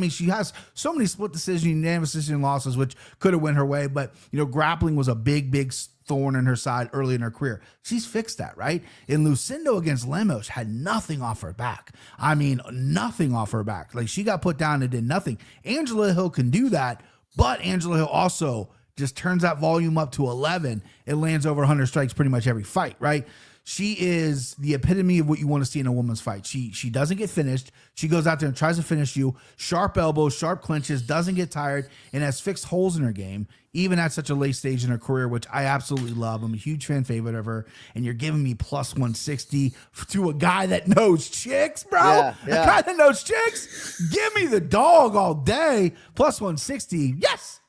she has so many split decision, unanimous decision losses, which could have went her way. But grappling was a big thorn in her side early in her career. She's fixed that, right? And Lucindo against Lemos had nothing off her back. I mean, nothing off her back. Like, she got put down and did nothing. Angela Hill can do that, but Angela Hill also just turns that volume up to 11. It lands over 100 strikes pretty much every fight, right? She is the epitome of what you want to see in a woman's fight. She doesn't get finished. She goes out there and tries to finish you. Sharp elbows, sharp clinches, doesn't get tired, and has fixed holes in her game, even at such a late stage in her career, which I absolutely love. I'm a huge fan favorite of her, and you're giving me plus 160 to a guy that knows chicks, bro. Yeah. A guy that knows chicks? Give me the dog all day. Plus 160. Yes.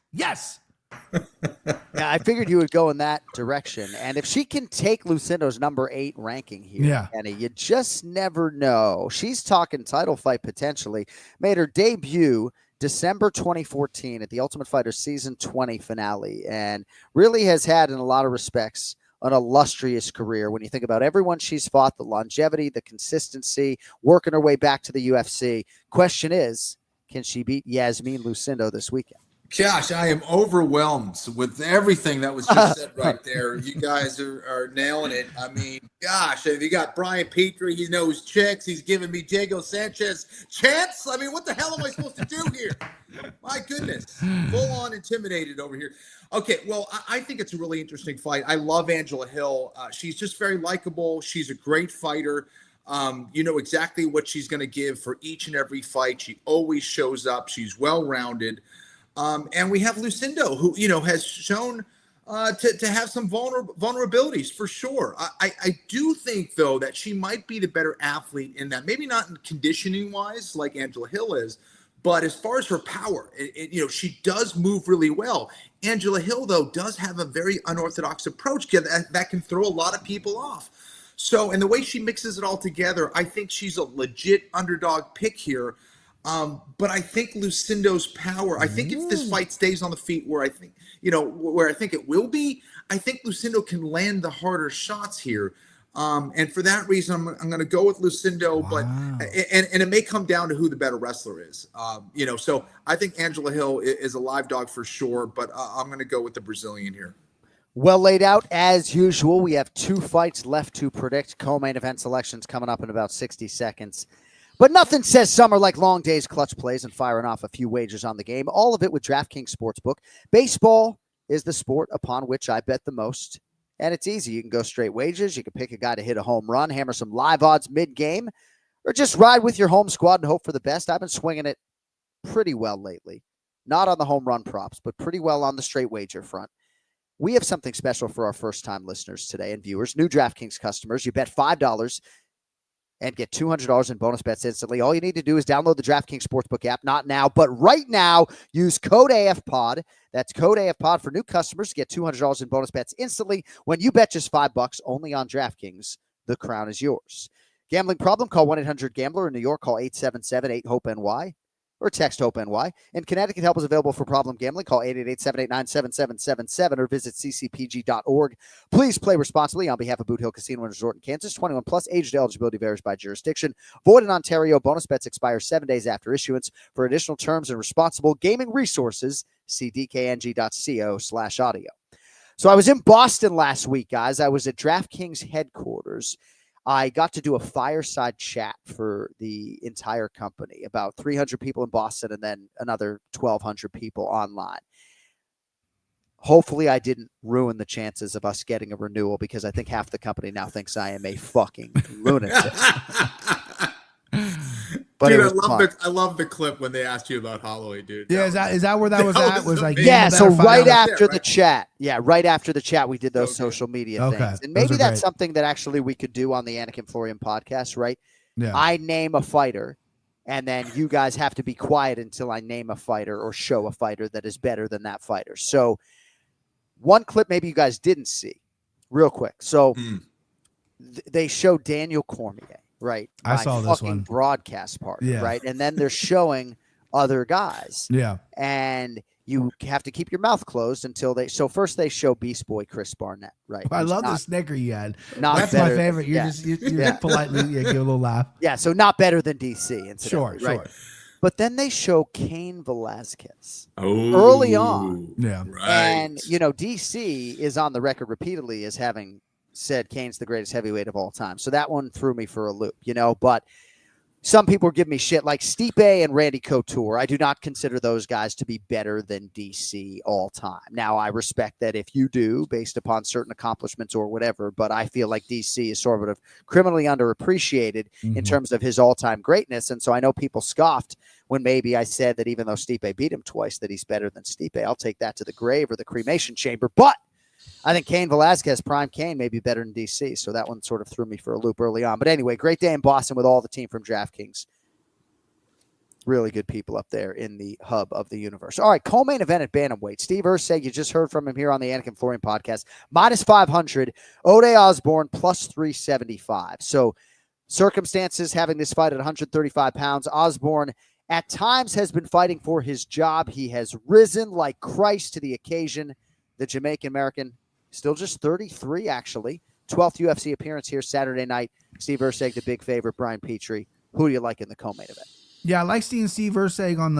Yeah, I figured you would go in that direction. And if she can take Lucindo's number 8 ranking here, Kenny, you just never know. She's talking title fight potentially. Made her debut December 2014 at the Ultimate Fighter Season 20 finale, and really has had, in a lot of respects, an illustrious career. When you think about everyone she's fought, the longevity, the consistency, working her way back to the UFC. Question is, can she beat Yasmin Lucindo this weekend? Gosh, I am overwhelmed with everything that was just said right there. You guys are nailing it. I mean, gosh, you got Brian Petrie. He knows chicks. He's giving me Diego Sanchez chance. I mean, what the hell am I supposed to do here? My goodness. Full on intimidated over here. Okay, well, I think it's a really interesting fight. I love Angela Hill. She's just very likable. She's a great fighter. You know exactly what she's going to give for each and every fight. She always shows up. She's well-rounded. And we have Lucindo, who, you know, has shown to have some vulnerabilities for sure. I do think, though, that she might be the better athlete in that. Maybe not in conditioning-wise like Angela Hill is, but as far as her power, you know, she does move really well. Angela Hill, though, does have a very unorthodox approach that can throw a lot of people off. So, and the way she mixes it all together, I think she's a legit underdog pick here. But I think Lucindo's power, I think if this fight stays on the feet where I think, you know, where I think it will be, I think Lucindo can land the harder shots here. And for that reason, I'm going to go with Lucindo, but, and it may come down to who the better wrestler is. You know, so I think Angela Hill is a live dog for sure, but I'm going to go with the Brazilian here. Well laid out as usual. We have 2 fights left to predict. Co-main event selections coming up in about 60 seconds. But nothing says summer like long days, clutch plays, and firing off a few wagers on the game. All of it with DraftKings Sportsbook. Baseball is the sport upon which I bet the most. And it's easy. You can go straight wagers. You can pick a guy to hit a home run, hammer some live odds mid-game, or just ride with your home squad and hope for the best. I've been swinging it pretty well lately. Not on the home run props, but pretty well on the straight wager front. We have something special for our first-time listeners today and viewers. New DraftKings customers, you bet $5 and get $200 in bonus bets instantly. All you need to do is download the DraftKings Sportsbook app, not now, but right now. Use code AFPOD. That's code AFPOD for new customers to get $200 in bonus bets instantly when you bet just $5 only on DraftKings. The crown is yours. Gambling problem? Call 1-800-GAMBLER. In New York, call 877-8-HOPE-NY or text HOPE-NY. In Connecticut, help is available for problem gambling. Call 888-789-7777 or visit ccpg.org. Please play responsibly on behalf of Boot Hill Casino and Resort in Kansas. 21 plus, age and eligibility varies by jurisdiction. Void in Ontario. Bonus bets expire 7 days after issuance. For additional terms and responsible gaming resources, see dkng.co/audio. So I was in Boston last week, guys. I was at DraftKings headquarters. I got to do a fireside chat for the entire company, about 300 people in Boston and then another 1,200 people online. Hopefully I didn't ruin the chances of us getting a renewal because I think half the company now thinks I am a fucking lunatic. But dude, I love the clip when they asked you about Holloway, dude. Yeah, is that where that was at? Was like, yeah, so right after the chat. Yeah, right after the chat, we did those social media Okay. things. And maybe that's something that actually we could do on the Anik and Florian podcast, right? Yeah. I name a fighter, and then you guys have to be quiet until I name a fighter or show a fighter that is better than that fighter. So one clip maybe you guys didn't see, real quick. So they show Daniel Cormier. Right. I saw this fucking one. Broadcast partner, Yeah. right? And then they're showing other guys. Yeah. And you have to keep your mouth closed until so first they show Beast Boy Chris Barnett, right? I love the snicker you had. That's my favorite. You're just politely give a little laugh. Yeah, so not better than DC, Sure, right? sure. But then they show Cain Velasquez Oh, early on. Yeah. Right. And, you know, DC is on the record repeatedly as having said Cain's the greatest heavyweight of all time. So that one threw me for a loop, you know, but some people give me shit like Stipe and Randy Couture. I do not consider those guys to be better than DC all time. Now, I respect that if you do, based upon certain accomplishments or whatever, but I feel like DC is sort of criminally underappreciated in terms of his all-time greatness. And so I know people scoffed when maybe I said that even though Stipe beat him twice, that he's better than Stipe. I'll take that to the grave or the cremation chamber. But I think Cain Velasquez, prime Cain, may be better than DC. So that one sort of threw me for a loop early on. But anyway, great day in Boston with all the team from DraftKings. Really good people up there in the hub of the universe. All right, co-main event at bantamweight. Steve Erceg, you just heard from him here on the Anik Florian podcast. Minus 500. Ode Osborne plus 375. So circumstances having this fight at 135 pounds. Osborne at times has been fighting for his job. He has risen like Christ to the occasion. The Jamaican-American, still just 33, actually. 12th UFC appearance here Saturday night. Steve Erceg, the big favorite. Brian Petrie. Who do you like in the co-main event? Yeah, I like seeing Steve Erceg on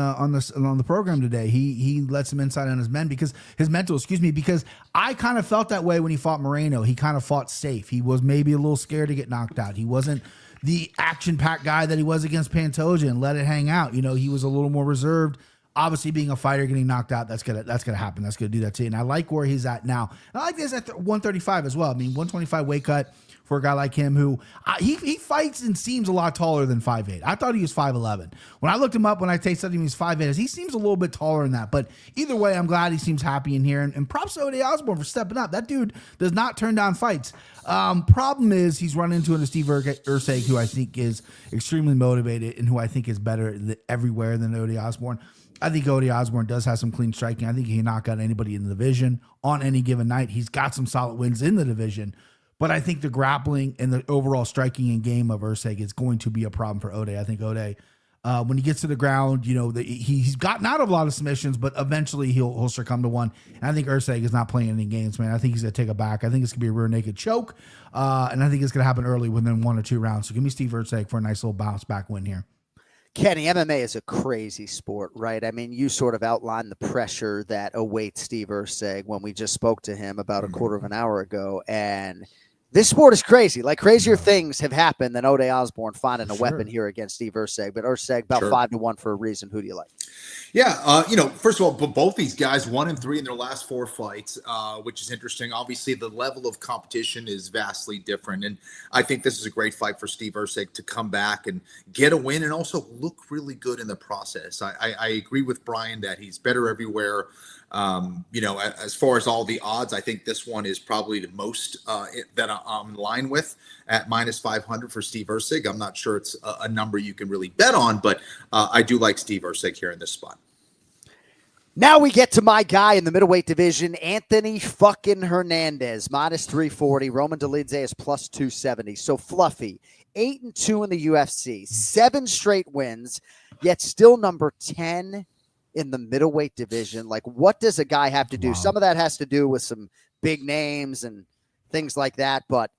the program today. He let some insight on his mental, because I kind of felt that way when he fought Moreno. He kind of fought safe. He was maybe a little scared to get knocked out. He wasn't the action-packed guy that he was against Pantoja and let it hang out. You know, he was a little more reserved. Obviously, being a fighter, getting knocked out, that's gonna happen. That's gonna do that to you. And I like where he's at now. And I like this at 135 as well. I mean, 125 weight cut for a guy like him who he fights and seems a lot taller than 5'8". I thought he was 5'11". When I looked him up, when I tasted him, he was 5'8". He seems a little bit taller than that. But either way, I'm glad he seems happy in here. And props to Ode Osborne for stepping up. That dude does not turn down fights. Problem is he's run into a Steve Erceg, who I think is extremely motivated and who I think is better everywhere than Ode Osborne. I think Ode Osborne does have some clean striking. I think he can knock out anybody in the division on any given night. He's got some solid wins in the division. But I think the grappling and the overall striking and game of Erceg is going to be a problem for Ode. I think Ode, when he gets to the ground, you know, he's gotten out of a lot of submissions, but eventually he'll succumb to one. And I think Erceg is not playing any games, man. I think he's going to take it back. I think it's going to be a rear naked choke. And I think it's going to happen early within 1 or 2 rounds. So give me Steve Erceg for a nice little bounce back win here. Kenny, MMA is a crazy sport, right? I mean, you sort of outlined the pressure that awaits Steve Erceg when we just spoke to him about a quarter of an hour ago. And this sport is crazy. Like, crazier things have happened than Ode Osborne finding a weapon here against Steve Erceg. But Erceg, about 5-1 for a reason. Who do you like? Yeah, you know, first of all, both these guys 1-3 in their last 4 fights, which is interesting. Obviously, the level of competition is vastly different, and I think this is a great fight for Steve Erceg to come back and get a win and also look really good in the process. I agree with Brian that he's better everywhere. You know, as far as all the odds, I think this one is probably the most that I'm in line with at minus 500 for Steve Erceg. I'm not sure it's a number you can really bet on, but I do like Steve Erceg here in this spot. Now we get to my guy in the middleweight division, Anthony fucking Hernandez, minus 340. Roman Dolidze is plus 270. So Fluffy, 8-2 in the UFC, 7 straight wins, yet still number 10 in the middleweight division. Like, what does a guy have to do? Some of that has to do with some big names and things like that, but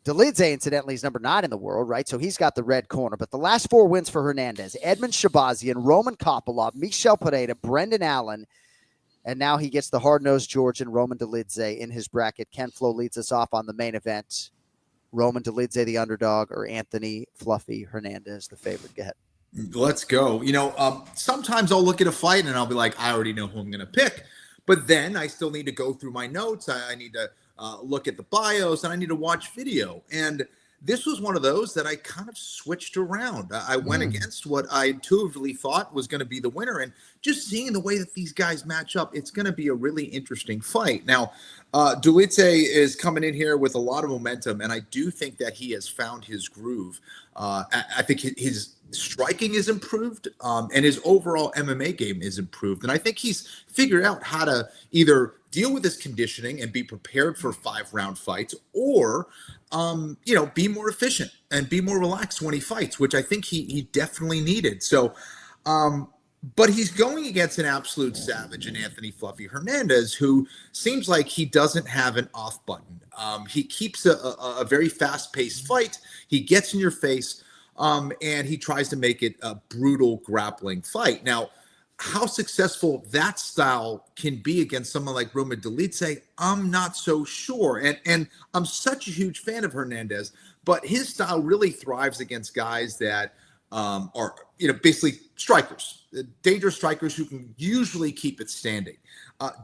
Dolidze, incidentally, is number 9 in the world, right? So he's got the red corner. But the last 4 wins for Hernandez, Edmund Shabazian, Roman Kopylov, Michel Pereira, Brendan Allen, and now he gets the hard-nosed Georgian Roman Dolidze in his bracket. Ken Flo leads us off on the main event. Roman Dolidze, the underdog, or Anthony Fluffy Hernandez, the favorite. Go ahead. Let's go. You know, sometimes I'll look at a fight and I'll be like, I already know who I'm going to pick. But then I still need to go through my notes. I need to look at the bios, and I need to watch video. And this was one of those that I kind of switched around. I went against what I intuitively thought was going to be the winner. And just seeing the way that these guys match up, it's going to be a really interesting fight. Now, Dolidze is coming in here with a lot of momentum, and I do think that he has found his groove. I think his striking is improved, and his overall MMA game is improved. And I think he's figured out how to either deal with his conditioning and be prepared for 5-round fights, or, you know, be more efficient and be more relaxed when he fights, which I think he definitely needed. So, but he's going against an absolute savage in Anthony Fluffy Hernandez, who seems like he doesn't have an off button. He keeps a very fast-paced fight. He gets in your face, and he tries to make it a brutal grappling fight. Now, how successful that style can be against someone like Roma Dolidze, I'm not so sure. And I'm such a huge fan of Hernandez, but his style really thrives against guys that are, basically strikers, dangerous strikers who can usually keep it standing.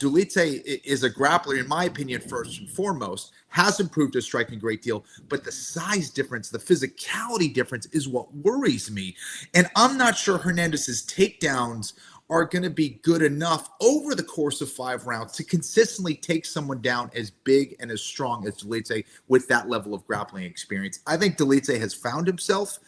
Dolidze is a grappler, in my opinion, first and foremost, has improved his striking a great deal, but the size difference, the physicality difference is what worries me. And I'm not sure Hernandez's takedowns are going to be good enough over the course of 5 rounds to consistently take someone down as big and as strong as Dolidze with that level of grappling experience. I think Dolidze has found himself.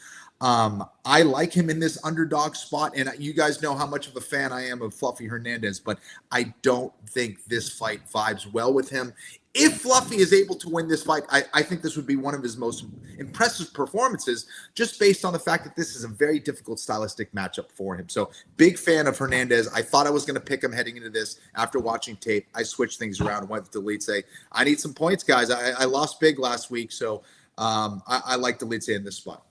I like him in this underdog spot, and you guys know how much of a fan I am of Fluffy Hernandez, but I don't think this fight vibes well with him. If Fluffy is able to win this fight, I think this would be one of his most impressive performances, just based on the fact that this is a very difficult stylistic matchup for him. So big fan of Hernandez. I thought I was going to pick him heading into this. After watching tape, I switched things around and went with Dolidze. I need some points, guys. I lost big last week, so I like Dolidze in this spot.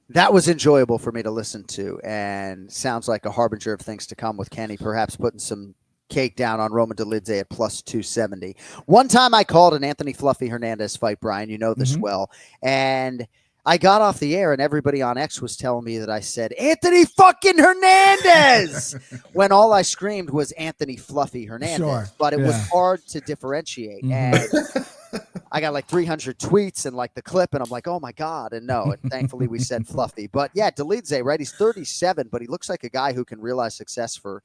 That was enjoyable for me to listen to, and sounds like a harbinger of things to come with Kenny perhaps putting some cake down on Roma Dolidze at plus 270. One time I called an Anthony Fluffy Hernandez fight, Brian, you know this well, and I got off the air and everybody on X was telling me that I said Anthony fucking Hernandez when all I screamed was Anthony Fluffy Hernandez, but it was hard to differentiate. And I got like 300 tweets and like the clip, and I'm like, oh my God. And no, and thankfully we said Fluffy. But yeah, Dolidze, right? He's 37, but he looks like a guy who can realize success for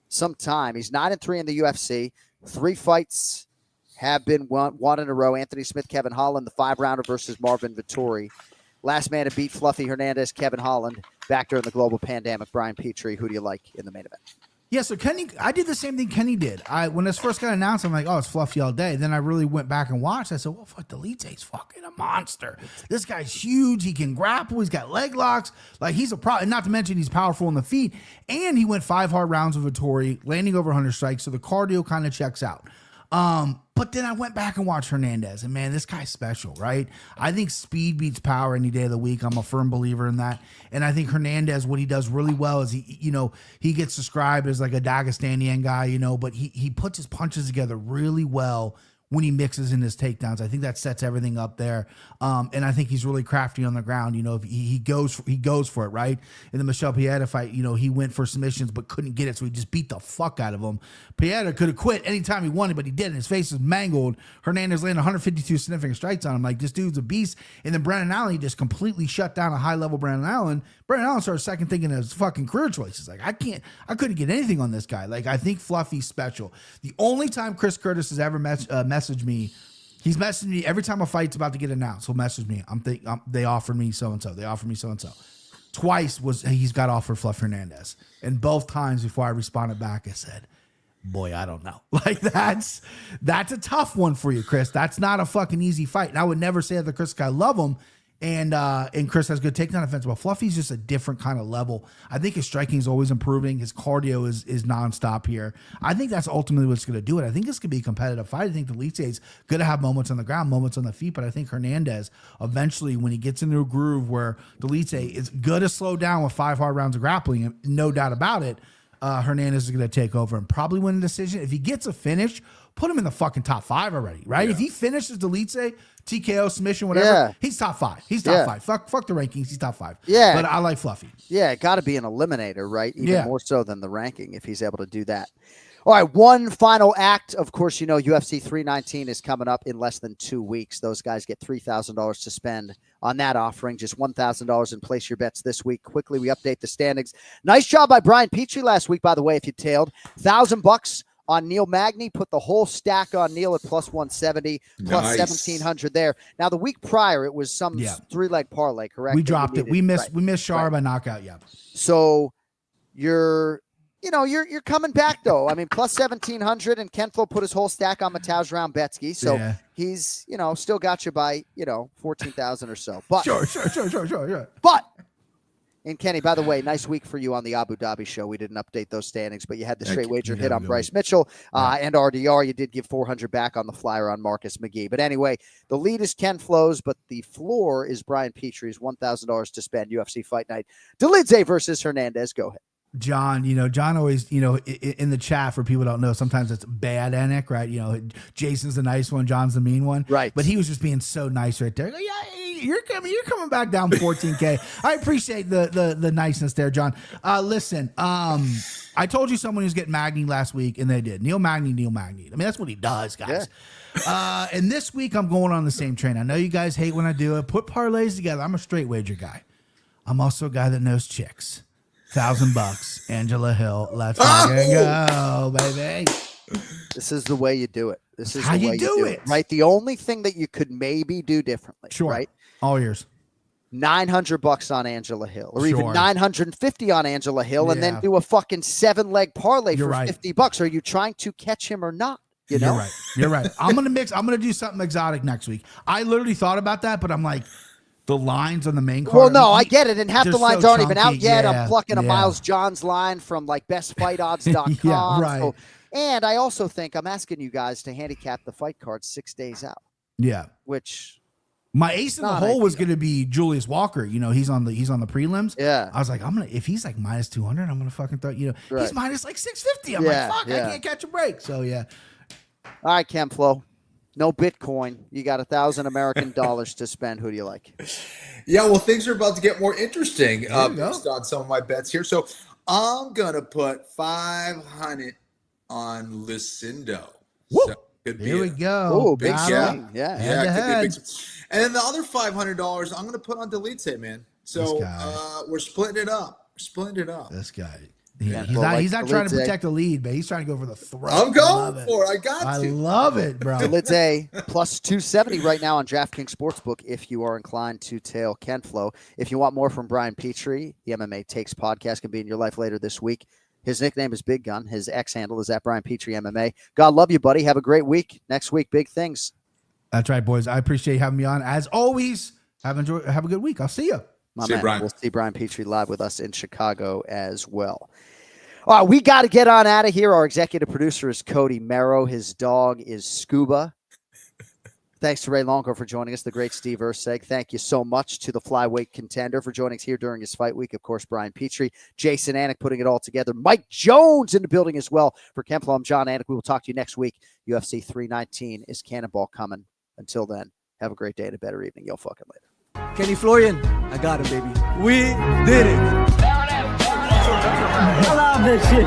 some time. He's 9-3 in the UFC. 3 fights have been won in a row. Anthony Smith, Kevin Holland, the 5-rounder versus Marvin Vettori. Last man to beat Fluffy Hernandez, Kevin Holland, back during the global pandemic. Brian Petrie, who do you like in the main event? Yeah, so Kenny, I did the same thing Kenny did. When this first got announced, I'm like, oh, it's Fluffy all day. Then I really went back and watched. I said, well, fuck, Dolidze's fucking a monster. This guy's huge. He can grapple. He's got leg locks. Like, he's a problem. Not to mention he's powerful in the feet. And he went 5 hard rounds with Vettori, landing over 100 strikes. So the cardio kind of checks out. But then I went back and watched Hernandez, and man, this guy's special, right? I think speed beats power any day of the week. I'm a firm believer in that. And I think Hernandez, what he does really well is he gets described as like a Dagestanian guy, but he puts his punches together really well when he mixes in his takedowns. I think that sets everything up there. And I think he's really crafty on the ground. If he goes for it, right? In the Michel Pieta fight, he went for submissions but couldn't get it, so he just beat the fuck out of him. Pieta could have quit anytime he wanted, but he didn't. His face was mangled. Hernandez landed 152 significant strikes on him. Like, this dude's a beast. And then Brandon Allen just completely shut down a high-level Brandon Allen. Brandon Allen started second thinking of his fucking career choices. Like, I couldn't get anything on this guy. Like, I think Fluffy's special. The only time Chris Curtis has ever messaged me, he's messaged me every time a fight's about to get announced. He'll message me. They offered me so-and-so. They offered me so-and-so. Twice he's got offered Fluff Hernandez. And both times before I responded back, I said, boy, I don't know. Like, that's a tough one for you, Chris. That's not a fucking easy fight. And I would never say that Chris guy love him. And Chris has good takedown defense, but Fluffy's just a different kind of level. I think his striking is always improving. His cardio is nonstop here. I think that's ultimately what's going to do it. I think this could be a competitive fight. I think Dolidze is going to have moments on the ground, moments on the feet, but I think Hernandez eventually, when he gets into a groove where Dolidze is going to slow down with 5 hard rounds of grappling, and no doubt about it, Hernandez is going to take over and probably win the decision. If he gets a finish, put him in the fucking top 5 already, right? Yeah. If he finishes Dolidze, TKO, submission, whatever, he's top 5. He's top 5. Fuck the rankings. He's top 5. Yeah. But I like Fluffy. Yeah, got to be an eliminator, right? Even more so than the ranking if he's able to do that. All right, one final act. Of course, UFC 319 is coming up in less than 2 weeks. Those guys get $3,000 to spend on that offering. Just $1,000 and place your bets this week. Quickly, we update the standings. Nice job by Brian Petrie last week, by the way, if you tailed. $1,000 on Neil Magny, put the whole stack on Neil at plus 170, plus 1,700 there. Now, the week prior, it was some 3-leg parlay, correct? We dropped it. We missed Shar by knockout, So you're coming back, though. I mean, plus 1,700, and Kenflo put his whole stack on Mateusz Raumbetsky. So he's, still got you by, 14,000 or so. But Sure. But, and Kenny, by the way, nice week for you on the Abu Dhabi show. We didn't update those standings, but you had the straight wager hit on Bryce Mitchell and RDR. You did give 400 back on the flyer on Marcus McGee. But anyway, the lead is Ken Flo's, but the floor is Brian Petrie's. $1,000 to spend. UFC Fight Night. Dolidze versus Hernandez. Go ahead. John, John always, in the chat, for people who don't know, sometimes it's bad Anik, right? Jason's the nice one, John's the mean one. Right. But he was just being so nice right there. Like, yeah, you're coming back down 14K. I appreciate the niceness there, John. Listen, I told you someone was getting Magny last week, and they did. Neil Magny. I mean, that's what he does, guys. Yeah. And this week I'm going on the same train. I know you guys hate when I do it. Put parlays together. I'm a straight wager guy. I'm also a guy that knows chicks. $1,000, Angela Hill. Let's go, baby. This is the way you do it. This is how the way you do it, right? The only thing that you could maybe do differently, right? All yours. $900 on Angela Hill, or even $950 on Angela Hill, and then do a fucking 7-leg parlay for $50. Are you trying to catch him or not? You're right. I'm gonna do something exotic next week. I literally thought about that, but I'm like, the lines on the main card. Well, no, I get it. And half the lines aren't even out yet. Yeah, I'm plucking a Miles Johns line from like bestfightodds.com. Yeah, right. So, and I also think I'm asking you guys to handicap the fight cards 6 days out. Yeah. Which my ace in the hole was going to be Julius Walker. He's on the prelims. Yeah. I was like, if he's like minus 200, I'm going to fucking throw, he's minus like 650. I'm like, fuck, I can't catch a break. So yeah. All right, Cam Flo. No Bitcoin. You got $1,000 American dollars to spend. Who do you like? Yeah, well, things are about to get more interesting based on some of my bets here. So I'm gonna put 500 on Lucindo. So here we go. Oh, big swing. Yeah. Could be big. And then the other $500 I'm gonna put on Delete, man. So we're splitting it up. This guy. He's not trying to protect the lead, but he's trying to go for the throw. I'm going for it. I love it, bro. Lidze plus 270 right now on DraftKings Sportsbook if you are inclined to tail Ken Flo. If you want more from Brian Petrie, the MMA Takes podcast can be in your life later this week. His nickname is Big Gun. His X handle is at Brian Petrie MMA. God love you, buddy. Have a great week. Next week, big things. That's right, boys. I appreciate you having me on. As always, have a good week. I'll see you. We'll see Brian Petrie live with us in Chicago as well. All right, we got to get on out of here. Our executive producer is Cody Merrow. His dog is Scuba. Thanks to Ray Longo for joining us, the great Steve Erceg. Thank you so much to the flyweight contender for joining us here during his fight week. Of course, Brian Petrie, Jon Anik putting it all together. Mike Jones in the building as well. For Ken Flo, I'm Jon Anik. We will talk to you next week. UFC 319 is Cannonball coming. Until then, have a great day and a better evening. Yo, fucking later. Kenny Florian, I got him, baby. We did it. I love this shit.